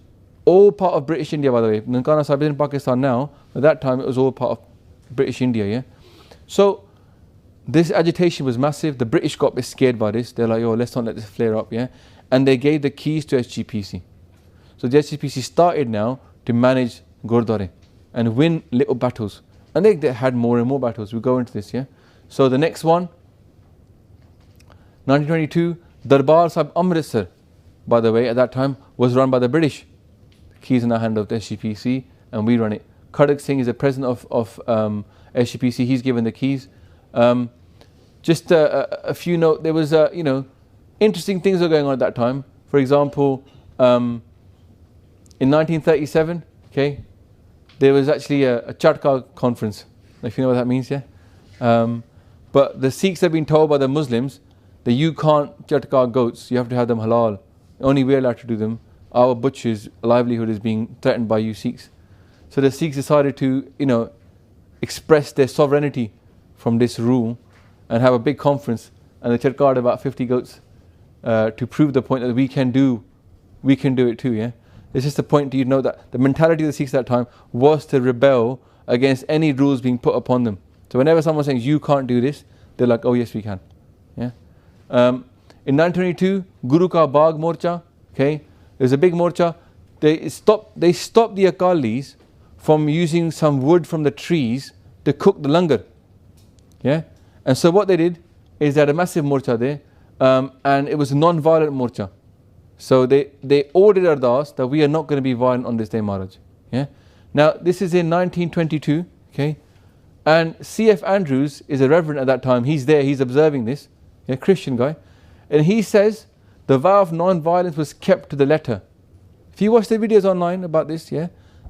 all part of British India, by the way. Nankana Sahib is in Pakistan now. At that time, it was all part of British India, yeah. So this agitation was massive. The British got a bit scared by this. They're like, "Yo, let's not let this flare up," yeah. And they gave the keys to SGPC. So the SGPC started now to manage Gurdwara and win little battles. And they had more and more battles. We'll go into this, yeah. So the next one, 1922, Darbar Sahib Amritsar, by the way, at that time was run by the British. The keys in the hand of the SGPC, and we run it. Khadak Singh is the president of SGPC. He's given the keys. Just a few notes. There was, interesting things were going on at that time. For example, in 1937, okay, there was actually a Chatka conference. If you know what that means, yeah. But the Sikhs have been told by the Muslims that you can't Chatka goats. You have to have them halal. Only we're allowed to do them. Our butchers' livelihood is being threatened by you Sikhs. So the Sikhs decided to, express their sovereignty from this rule and have a big conference. And they Chatka about 50 goats to prove the point that we can do it too. Yeah, it's just a point to know that the mentality of the Sikhs at that time was to rebel against any rules being put upon them. So whenever someone says you can't do this, they're like, oh yes, we can. Yeah. In 1922, Guru Ka Bagh Morcha. Okay, there's a big morcha. They stopped the Akalis from using some wood from the trees to cook the langar. Yeah, and so what they did is they had a massive morcha there, and it was a non-violent morcha. So they ordered Ardas that we are not going to be violent on this day, Maharaj. Yeah. Now this is in 1922. Okay, and C.F. Andrews is a reverend at that time. He's there. He's observing this. Yeah, Christian guy, and he says the vow of non-violence was kept to the letter. If you watch the videos online about this, yeah,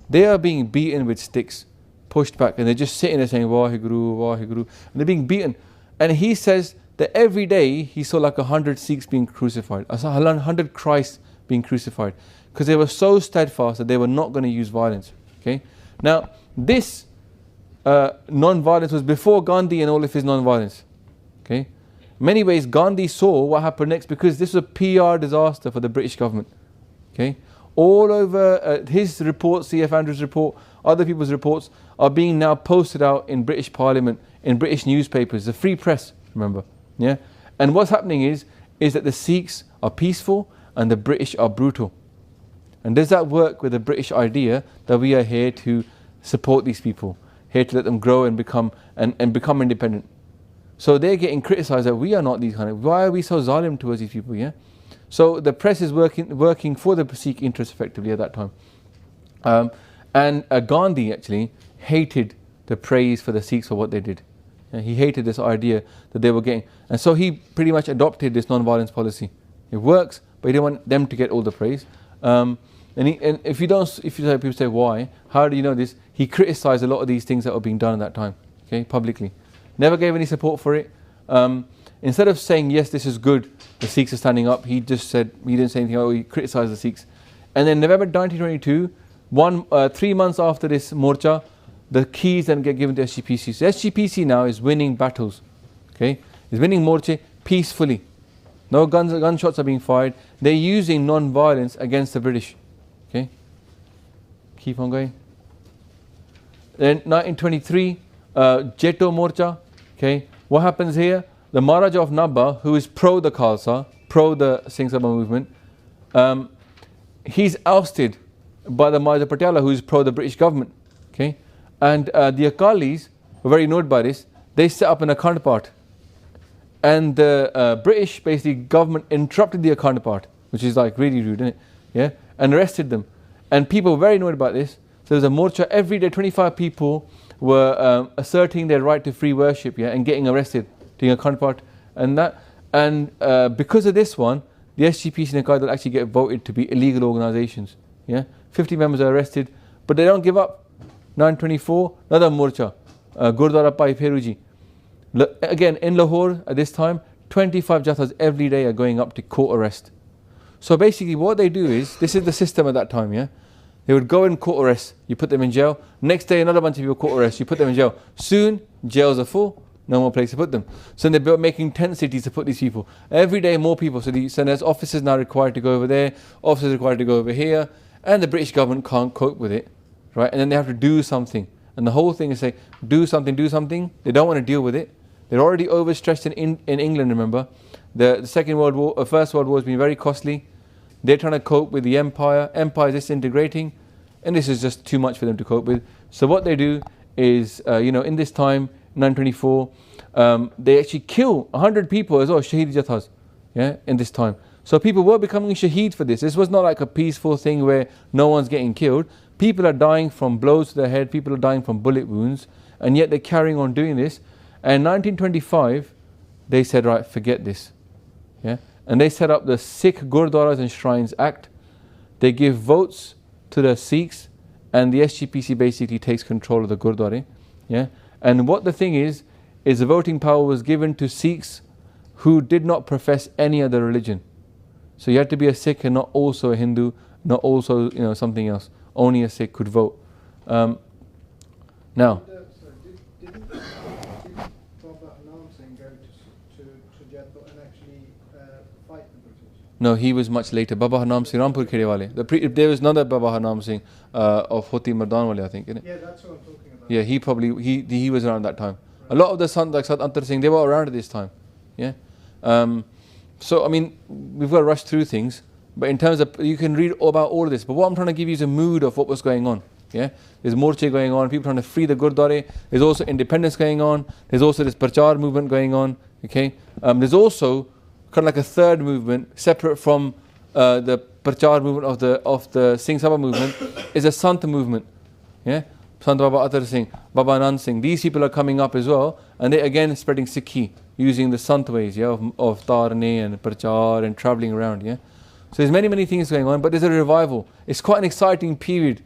they are being beaten with sticks, pushed back, and they're just sitting there saying Waheguru, Waheguru, and they're being beaten. And he says that every day he saw like 100 Sikhs being crucified, 100 Christs being crucified, because they were so steadfast that they were not going to use violence. Okay, now this non-violence was before Gandhi and all of his non-violence. Okay, in many ways Gandhi saw what happened next, because this was a PR disaster for the British government. Okay, all over his report, C.F. Andrews' report, other people's reports are being now posted out in British Parliament, in British newspapers, the free press, remember. Yeah, and what's happening is that the Sikhs are peaceful and the British are brutal. And does that work with the British idea that we are here to support these people, here to let them grow and become independent? So they're getting criticised that we are not these kind of. Why are we so zalim towards these people? Yeah. So the press is working for the Sikh interest effectively at that time. And Gandhi actually hated the praise for the Sikhs for what they did. Yeah, he hated this idea that they were getting, and so he pretty much adopted this non-violence policy. It works, but he didn't want them to get all the praise. And if you people say why, how do you know this? He criticised a lot of these things that were being done at that time. Okay, publicly, never gave any support for it. Instead of saying yes, this is good, the Sikhs are standing up, he just said, he didn't say anything. He criticised the Sikhs. And then November 1922, 3 months after this morcha, the keys then get given to SGPC. So SGPC now is winning battles. Okay, is winning morcha peacefully. No gunshots are being fired. They're using non-violence against the British. Okay, keep on going. Then 1923, Jaito Morcha. Okay, what happens here? The Maharaja of Nabha, who is pro the Khalsa, pro the Singh Sabha movement, He's ousted by the Maharaja Patiala, who's pro the British government. Okay, and the Akalis were very annoyed by this. They set up an Akhand Path, and the British basically government interrupted the Akhand Path, which is like really rude, isn't it? Yeah, and arrested them. And people were very annoyed about this. So there's a morcha every day. 25 people were asserting their right to free worship, yeah, and getting arrested, doing Akhand Path, and that. And because of this one, the SGPC and Akali Dal actually get voted to be illegal organisations. Yeah, 50 members are arrested, but they don't give up. 924, another morcha, Gurdwara Pai Pheruji. Again, in Lahore at this time, 25 jathas every day are going up to court arrest. So basically what they do is, this is the system at that time, yeah? They would go in court arrest, you put them in jail. Next day another bunch of people court arrest, you put them in jail. Soon, jails are full, no more place to put them. So they're making tent cities to put these people. Every day more people, so there's officers now required to go over there, officers required to go over here, and the British government can't cope with it, right? And then they have to do something. And the whole thing is say, do something. They don't want to deal with it. They're already overstretched in England, remember. The Second World War, First World War has been very costly. They're trying to cope with the empire. Empire is disintegrating, and this is just too much for them to cope with. So what they do is, in this time, 924, they actually kill 100 people as well, shaheed jathas, yeah, in this time. So people were becoming shaheed for this. This was not like a peaceful thing where no one's getting killed. People are dying from blows to the head. People are dying from bullet wounds, and yet they're carrying on doing this. And 1925, they said, right, forget this. Yeah? And they set up the Sikh Gurdwaras and Shrines Act. They give votes to the Sikhs, and the SGPC basically takes control of the Gurdwara. Yeah? And what the thing is the voting power was given to Sikhs who did not profess any other religion. So you had to be a Sikh and not also a Hindu, not also something else. Only a Sikh could vote. Now. Didn't Baba Anam Singh go to Jaito and actually fight the British? No, he was much later. Baba Hanam Singh, Rampur Khede Wale. There was another Baba Hanam Singh of Hoti Mardan Wale, I think, isn't it? Yeah, that's what I'm talking about. Yeah, he was around that time. Right. A lot of the Sant like Sant Antar Singh, they were around at this time. Yeah. So I mean, we've got to rush through things. But in terms of, you can read about all of this. But what I'm trying to give you is a mood of what was going on. Yeah, there's morche going on. People trying to free the Gurdwara. There's also independence going on. There's also this Prachar movement going on. Okay, there's also kind of like a third movement separate from the Prachar movement of the Singh Sabha movement is a Sant movement. Yeah, Sant Baba Atar Singh, Baba Anand Singh. These people are coming up as well, and they again spreading Sikhi using the Sant ways. Yeah, of Tarne and Prachar and traveling around. Yeah. So there's many things going on, but there's a revival. It's quite an exciting period.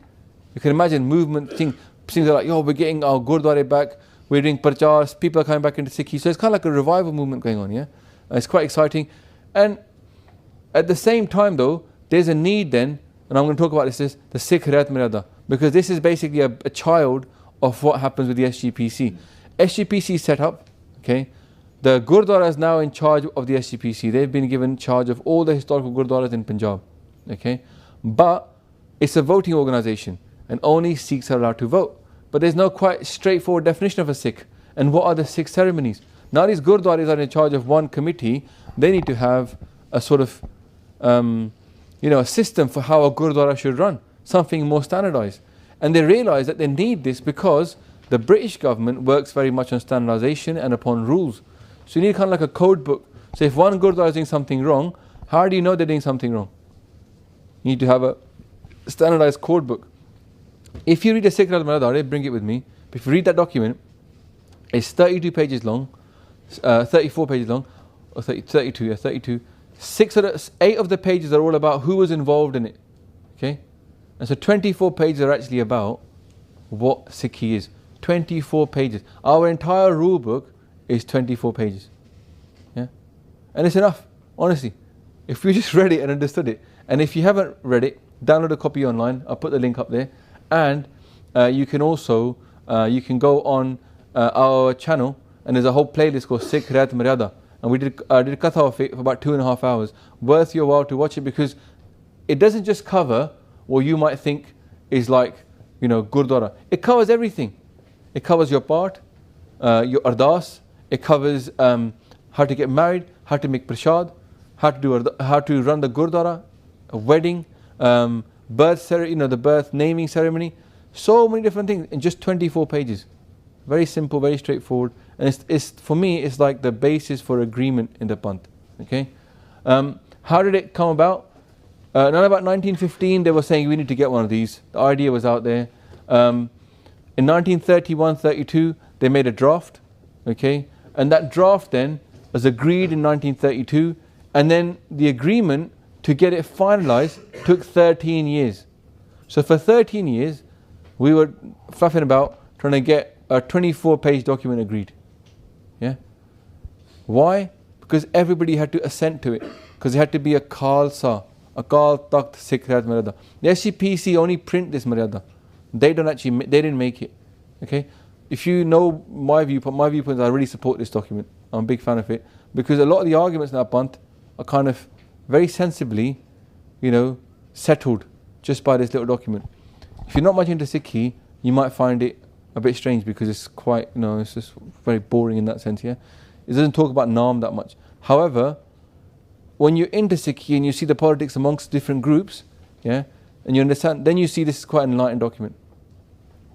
You can imagine movement, things are like, we're getting our Gurdwara back, we're doing Prachars, people are coming back into Sikhi. So it's kind of like a revival movement going on, yeah? It's quite exciting. And at the same time though, there's a need then, and I'm going to talk about this, the Sikh Rehat Maryada, because this is basically a child of what happens with the SGPC. SGPC set up, okay? The Gurdwara is now in charge of the SGPC. They've been given charge of all the historical Gurdwaras in Punjab. Okay? But it's a voting organisation and only Sikhs are allowed to vote. But there's no quite straightforward definition of a Sikh. And what are the Sikh ceremonies? Now these Gurdwaras are in charge of one committee. They need to have a sort of, a system for how a Gurdwara should run. Something more standardised. And they realise that they need this because the British government works very much on standardisation and upon rules. So you need kind of like a code book. So if one Gurdwara is doing something wrong, how do you know they're doing something wrong? You need to have a standardized code book. If you read the Sikh Rehat Maryada, bring it with me. If you read that document, it's 32 pages long, 34 pages long, or 32. 8 of the pages are all about who was involved in it. Okay? And so 24 pages are actually about what Sikhi is. 24 pages. Our entire rule book is 24 pages. Yeah? And it's enough, honestly. If you just read it and understood it. And if you haven't read it, download a copy online. I'll put the link up there. And you can also, you can go on our channel, and there's a whole playlist called Sikh Rehat Maryada. And I did a katha of it for about 2.5 hours. Worth your while to watch it, because it doesn't just cover what you might think is like, Gurdwara. It covers everything. It covers your part, your ardas. It covers how to get married, how to make prashad, how to run the Gurdwara, a wedding, birth ceremony, the birth naming ceremony, so many different things in just 24 pages. Very simple, very straightforward, and it's for me, it's like the basis for agreement in the Panth. Okay, how did it come about? Around about 1915, they were saying we need to get one of these. The idea was out there. In 1931-32, they made a draft. Okay, and that draft then was agreed in 1932, and then the agreement to get it finalized took 13 years. So for 13 years, we were fluffing about trying to get a 24-page document agreed. Yeah. Why? Because everybody had to assent to it. Because it had to be a Khalsa, Akal Takht Sikh Maryada. The SGPC only print this Maryada. They didn't make it. Okay. If you know my viewpoints, I really support this document. I'm a big fan of it because a lot of the arguments in our Panth are kind of very sensibly, settled just by this little document. If you're not much into Sikhi, you might find it a bit strange because it's quite, it's just very boring in that sense. Yeah, it doesn't talk about Naam that much. However, when you're into Sikhi and you see the politics amongst different groups, yeah, and you understand, then you see this is quite an enlightened document.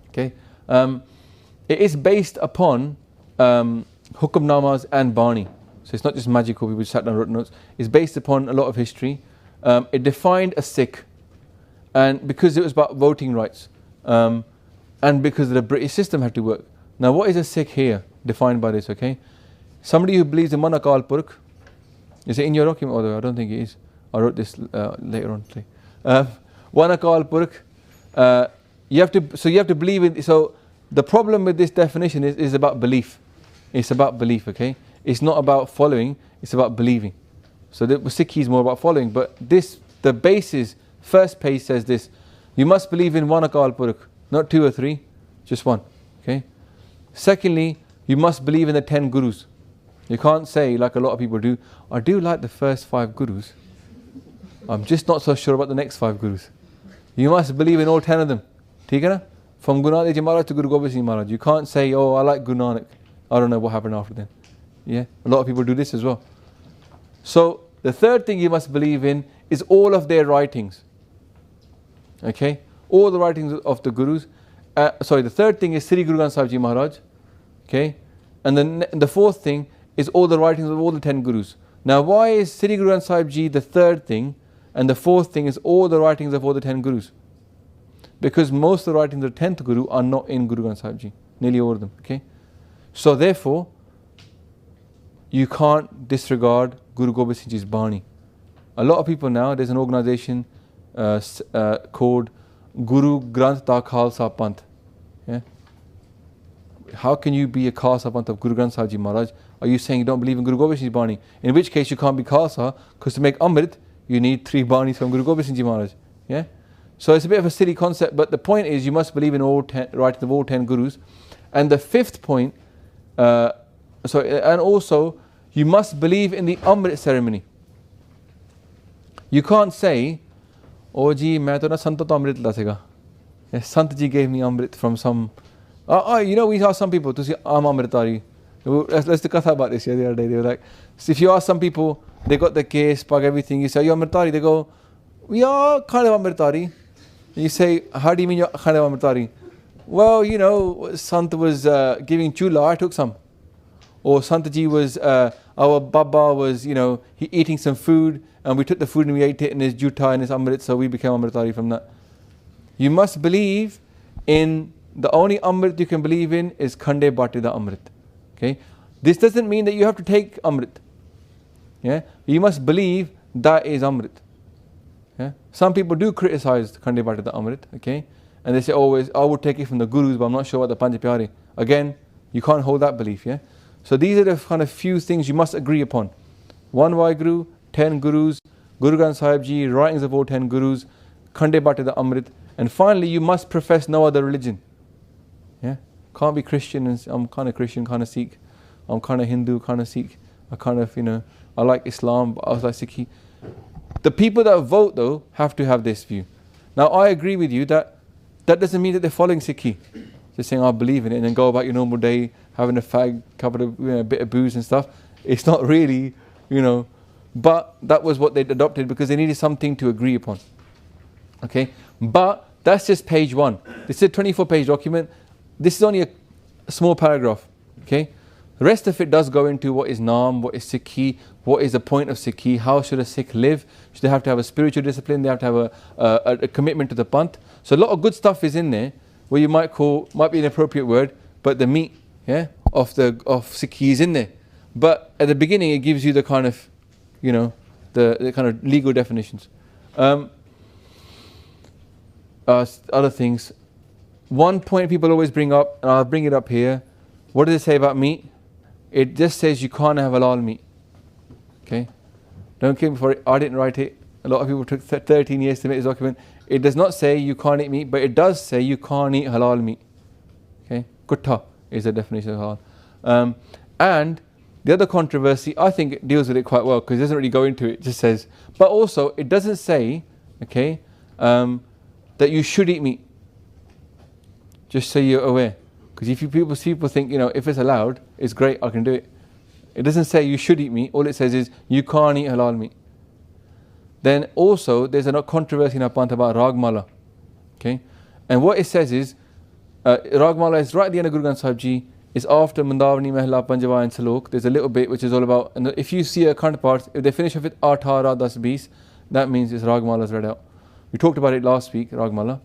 Okay, it is based upon Hukamnamas and Bani. So it's not just magical, people sat down and wrote notes. It's based upon a lot of history. It defined a Sikh, and because it was about voting rights, and because the British system had to work. Now what is a Sikh here, defined by this, okay? Somebody who believes in one Akal Purkh. Is it in your document? Although I don't think it is. I wrote this later on today. One Akal Purkh. You have to believe in. So the problem with this definition is about belief. It's about belief, okay? It's not about following, it's about believing. So the Sikhi is more about following, but the basis, first page says this: you must believe in one Akal Purkh, not two or three, just one, okay? Secondly, you must believe in the 10 Gurus. You can't say, like a lot of people do, I do like the first 5 Gurus, I'm just not so sure about the next 5 Gurus. You must believe in all 10 of them. ठीक है ना? From Guru Nanak Ji Maharaj to Guru Gobind Singh Maharaj. You can't say, oh, I like Guru Nanak. I don't know what happened after then. Yeah, a lot of people do this as well. So the third thing you must believe in is all of their writings. Okay, all the writings of the Gurus. The third thing is Sri Guru Granth Sahib Ji Maharaj. Okay, and then the fourth thing is all the writings of all the 10 Gurus. Now, why is Sri Guru Granth Sahib Ji the third thing, and the fourth thing is all the writings of all the 10 Gurus? Because most of the writings of the 10th Guru are not in Guru Granth Sahib Ji, nearly all of them. Okay, so therefore, you can't disregard Guru Gobind Singh Ji's Bani. A lot of people now, there's an organisation called Guru Granth Da Khalsa Panth. Yeah? How can you be a Khalsa Panth of Guru Granth Sahib Ji Maharaj? Are you saying you don't believe in Guru Gobind Singh Ji's Bani? In which case you can't be Khalsa, because to make Amrit, you need 3 Banis from Guru Gobind Singh Ji Maharaj. Yeah? So it's a bit of a silly concept, but the point is you must believe in all 10 writings of all 10 Gurus. And the fifth point, and also you must believe in the Amrit ceremony. You can't say, oh ji, main to na Sant to Amrit la sega. Sant ji gave me Amrit from some. We ask some people to say, I'm Amritari. Let's do katha about this the other day. They were like, so if you ask some people, they got the case, pag everything, you say, you're Amritari. They go, we are kind of Amritari. You say, how do you mean you're kind of Amritari? Well, Sant was giving chula, I took some. Or Sant ji was, our Baba was, he eating some food, and we took the food and we ate it in his juta and his Amrit, so we became Amritari from that. You must believe in, the only Amrit you can believe in is Khande Bhatti the Amrit. Okay? This doesn't mean that you have to take Amrit. Yeah? You must believe that is Amrit. Yeah? Some people do criticize Khande Bhatti the Amrit, okay? And they say always, I would take it from the Gurus, but I'm not sure about the Panj Pyare. Again, you can't hold that belief, yeah? So these are the kind of few things you must agree upon. One Vaheguru, 10 Gurus, Guru Granth Sahib Ji, writings of all 10 Gurus, Khande Bhatti the Amrit, and finally you must profess no other religion. Yeah? Can't be Christian and I'm kind of Christian, kind of Sikh. I'm kind of Hindu, kind of Sikh. I kind of, I like Islam, but I was like Sikhi. The people that vote though have to have this view. Now I agree with you that doesn't mean that they're following Sikhi. Just saying I believe in it and then go about your normal day having a fag, couple of a bit of booze and stuff. It's not really, the but that was what they'd adopted because they needed something to agree upon. Okay, but that's just page 1. This is a 24-page document. This is only a small paragraph. Okay, the rest of it does go into what is Naam, what is Sikhi, what is the point of Sikhi, how should a Sikh live, should they have to have a spiritual discipline, they have to have a commitment to the Panth. So a lot of good stuff is in there, where you might be an appropriate word, but the meat, yeah, of Sikhi is in there. But at the beginning it gives you the kind of, you know, the kind of legal definitions. Other things. One point people always bring up, and I'll bring it up here. What does it say about meat? It just says you can't have halal meat. Okay? Don't kill me for it. I didn't write it. A lot of people took 13 years to make this document. It does not say you can't eat meat, but it does say you can't eat halal meat. Okay? Kutta is the definition of halal. And the other controversy, I think it deals with it quite well because it doesn't really go into it. It just says, but also it doesn't say, okay, that you should eat meat. Just so you're aware. Because if people think, you know, if it's allowed, it's great, I can do it. It doesn't say you should eat meat. All it says is you can't eat halal meat. Then also there's a controversy in our Panth about Ragmala. Okay? And what it says is, Ragmala is right at the end of Guru Granth Sahib Ji. It's after Mandavani, Mehla, Panjava and Salok. There's a little bit which is all about, and if you see a counterpart, if they finish off with Athara Das Bis, that means it's Ragmala's read out. We talked about it last week, Ragmala.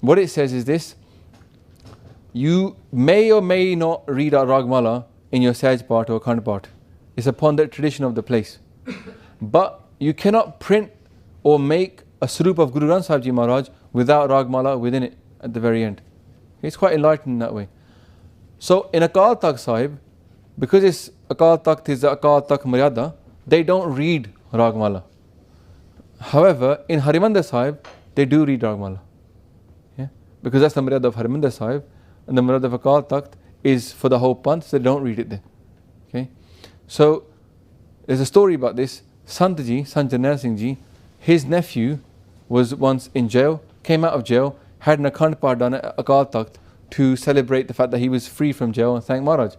What it says is this: you may or may not read out Ragmala in your Sahaj part or counterpart. It's upon the tradition of the place. But you cannot print or make a Swarup of Guru Granth Sahib Ji Maharaj without Ragmala within it at the very end. It's quite enlightened in that way. So in Akal Takht Sahib, because it's Akal Takht is the Akal Takht Maryada, they don't read Ragmala. However, in Harimandir Sahib, they do read Ragmala. Yeah? Because that's the Maryada of Harimandir Sahib, and the Maryada of Akal Takht is for the whole Panth, so they don't read it there. Okay? So there's a story about this. Sant Ji, Sant Jarnail Singh Ji, his nephew was once in jail, came out of jail, had an Akhand Path done at Akal Takht to celebrate the fact that he was free from jail and thank Maharaj.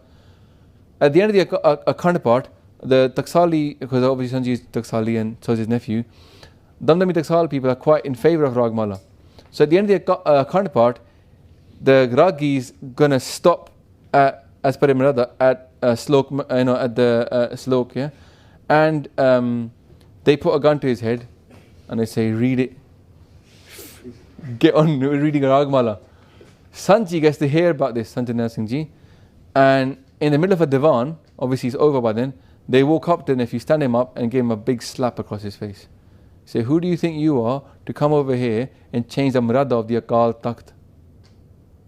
At the end of the Akhand Path, the Taksali, because obviously Sanji is Taksali and so is his nephew, Damdami Taksal people are quite in favour of Ragmala. So at the end of the Akhand Path, the Ragi is going to stop at, as per Maryada, at Slok, at the Slok, yeah? And they put a gun to his head and they say, read it. Get on reading Ragmala. Sanji gets to hear about this, Sant Jarnail Singh Ji, and in the middle of a divan, obviously it's over by then, they walk up to the nephew, stand him up and give him a big slap across his face. Say, who do you think you are to come over here and change the Maryada of the Akal Takht?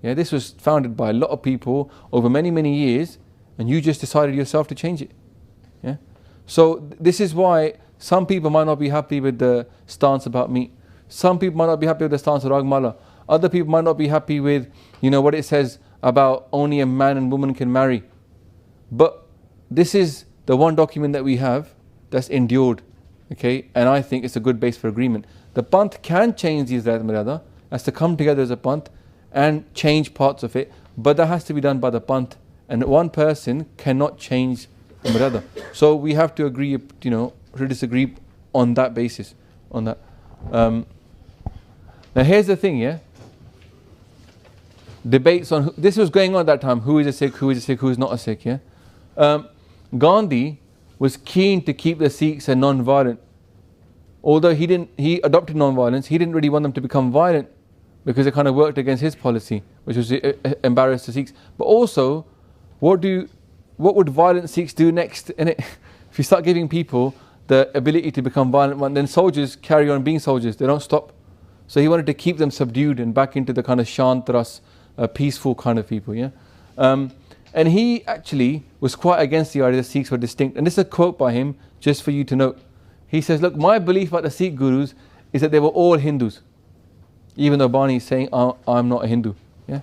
Yeah, this was founded by a lot of people over many, many years, and you just decided yourself to change it. Yeah. So this is why some people might not be happy with the stance about meat. Some people might not be happy with the stance of Ragmala. Other people might not be happy with, what it says about only a man and woman can marry. But this is the one document that we have that's endured. Okay, and I think it's a good base for agreement. The Panth can change these Maryada, as to come together as a Panth and change parts of it, but that has to be done by the Panth, and one person cannot change the Maryada. So we have to agree, to disagree on that basis, on that. Now here's the thing, yeah. Debates on this was going on at that time. Who is a Sikh? Who is a Sikh? Who is not a Sikh? Yeah. Gandhi was keen to keep the Sikhs non-violent. Although he adopted non-violence, he didn't really want them to become violent because it kind of worked against his policy, which was embarrass the Sikhs. But also, what would violent Sikhs do next? If you start giving people the ability to become violent, then soldiers carry on being soldiers. They don't stop. So he wanted to keep them subdued and back into the kind of shantras, peaceful kind of people. Yeah. And he actually was quite against the idea that Sikhs were distinct. And this is a quote by him, just for you to note. He says, look, my belief about the Sikh gurus is that they were all Hindus. Even though Bani is saying, I'm not a Hindu. Yeah?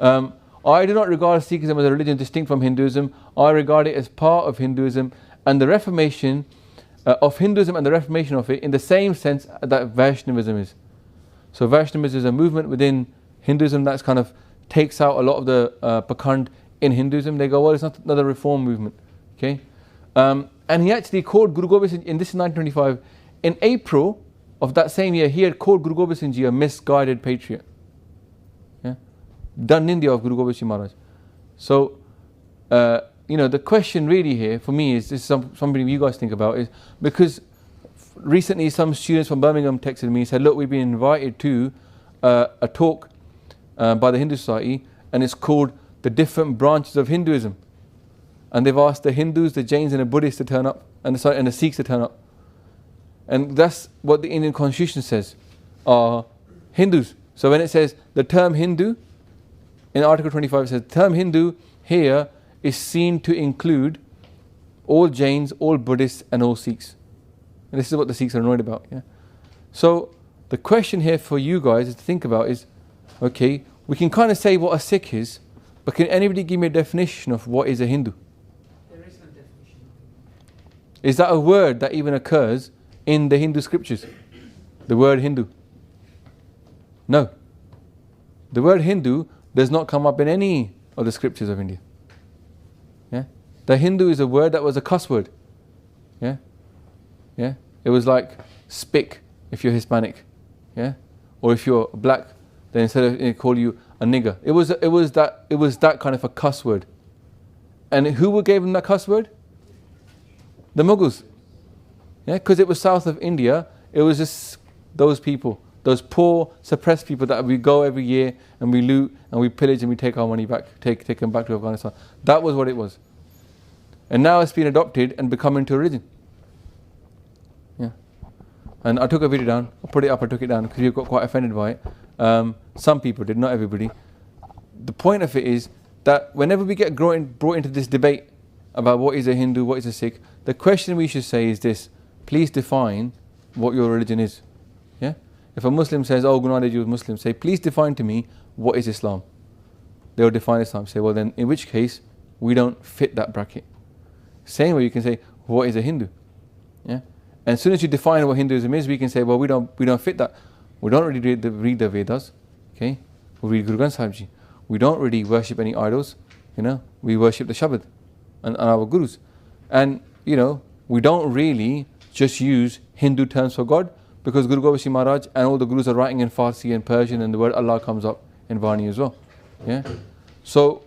I do not regard Sikhism as a religion distinct from Hinduism. I regard it as part of Hinduism and the Reformation of Hinduism and the Reformation of it in the same sense that Vaishnavism is. So Vaishnavism is a movement within Hinduism that's kind of takes out a lot of the Pakhand in Hinduism. They go, well, it's not another reform movement. Okay? And And he actually called Guru Gobind Singh, in this is 1925, in April of that same year, he had called Guru Gobind Singh Ji a misguided patriot. Yeah? Done in India of Guru Gobind Singh Maharaj. So, the question really here for me is, this is something you guys think about, is because recently some students from Birmingham texted me and said, look, we've been invited to a talk by the Hindu Society, and it's called The Different Branches of Hinduism. And they've asked the Hindus, the Jains and the Buddhists to turn up, and the Sikhs to turn up. And that's what the Indian Constitution says, are Hindus. So when it says the term Hindu, in Article 25 it says, the term Hindu here is seen to include all Jains, all Buddhists and all Sikhs. And this is what the Sikhs are annoyed about. Yeah? So the question here for you guys is to think about is, okay, we can kind of say what a Sikh is, but can anybody give me a definition of what is a Hindu? There is no definition. Is that a word that even occurs in the Hindu scriptures? The word Hindu? No. The word Hindu does not come up in any of the scriptures of India. Yeah? The Hindu is a word that was a cuss word. Yeah? Yeah? It was like spick if you're Hispanic. Yeah? Or if you're black, then instead of they call you a nigger. It was that kind of a cuss word. And who gave them that cuss word? The Mughals. Yeah, because it was south of India, it was just those people, those poor, suppressed people that we go every year and we loot and we pillage and we take our money back, take them back to Afghanistan. That was what it was. And now it's been adopted and become into a religion. Yeah. And I took a video down, I put it up, I took it down because you got quite offended by it. Some people did, not everybody. The point of it is that whenever we get brought into this debate about what is a Hindu, what is a Sikh, the question we should say is this: please define what your religion is. Yeah? If a Muslim says, oh, Guru Nanak Ji was Muslim, say, please define to me what is Islam. They will define Islam. Say, well then, in which case, we don't fit that bracket. Same way you can say, what is a Hindu? Yeah? And as soon as you define what Hinduism is, we can say, well, we don't fit that. We don't really read the Vedas. Okay? We read Guru Granth Sahib Ji. We don't really worship any idols. We worship the Shabad and our Gurus. And, we don't really just use Hindu terms for God, because Guru Gobind Singh Maharaj and all the Gurus are writing in Farsi and Persian, and the word Allah comes up in Vani as well. Yeah? So,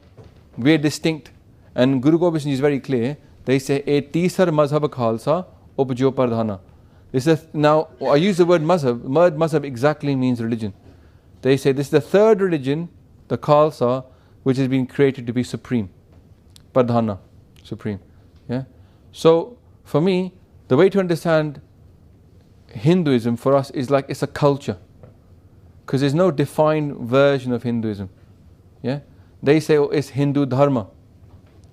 we're distinct. And Guru Gobind Singh is very clear. They say, "E tisar mazhab khalsa upjo pardhana." Now, I use the word mazhab. Word mazhab exactly means religion. They say this is the third religion, the Khalsa, which has been created to be supreme. Pardhana, supreme. Yeah. So, for me, the way to understand Hinduism for us is like it's a culture, because there's no defined version of Hinduism. Yeah. They say, oh, it's Hindu dharma.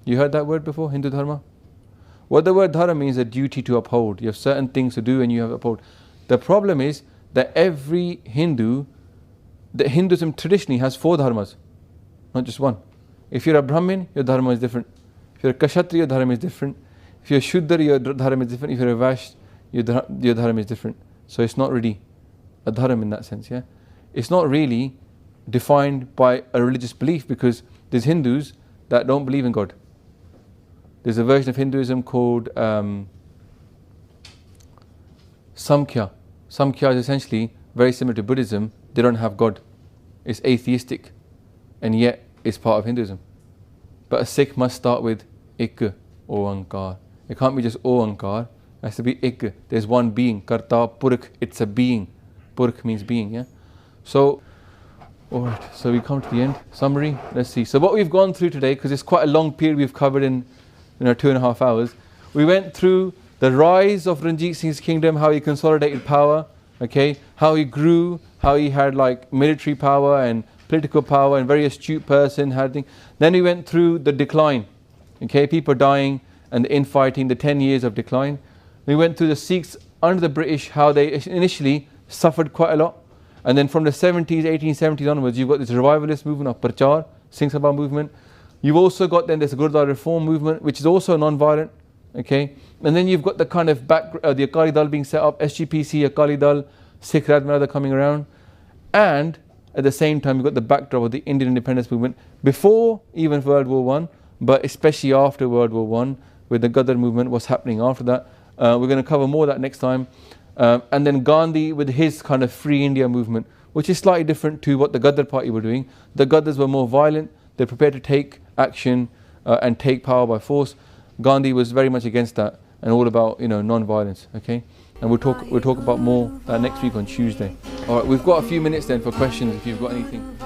You heard that word before, Hindu dharma? What the word dharma means is a duty to uphold. You have certain things to do and you have to uphold. The problem is that every Hindu, the Hinduism traditionally has 4 dharmas, not just one. If you're a Brahmin, your dharma is different. If you're a Kshatriya, your dharma is different. If you're a Shuddra, your dharma is different. If you're a Vash, your dharma is different. So it's not really a dharma in that sense. Yeah, it's not really defined by a religious belief, because there's Hindus that don't believe in God. There's a version of Hinduism called Samkhya. Samkhya is essentially very similar to Buddhism. They don't have God. It's atheistic, and yet it's part of Hinduism. But a Sikh must start with Ik Oankar. It can't be just Oankar. It has to be Ik. There's one being. Karta Purkh. It's a being. Purkh means being. Yeah. So, alright. So we come to the end. Summary. Let's see. So what we've gone through today, because it's quite a long period we've covered in 2.5 hours. We went through the rise of Ranjit Singh's kingdom, how he consolidated power, okay, how he grew, how he had like military power and political power, and very astute person had things. Then we went through the decline, okay, people dying and the infighting, the 10 years of decline. We went through the Sikhs under the British, how they initially suffered quite a lot, and then from the 70s, 1870s onwards, you've got this revivalist movement of Prachar, Singh Sabha movement. You've also got then this Gurdwara reform movement, which is also non-violent, okay? And then you've got the kind of the Akali Dal being set up, SGPC, Akali Dal, Sikh Maryada coming around. And at the same time, you've got the backdrop of the Indian independence movement before even World War I, but especially after World War I, with the Ghadar movement, what's happening after that. We're going to cover more of that next time. And then Gandhi with his kind of Free India movement, which is slightly different to what the Ghadar party were doing. The Ghadars were more violent, they're prepared to take action and take power by force. Gandhi was very much against that and all about, non-violence, okay? And we'll talk about more next week on Tuesday. All right, we've got a few minutes then for questions if you've got anything.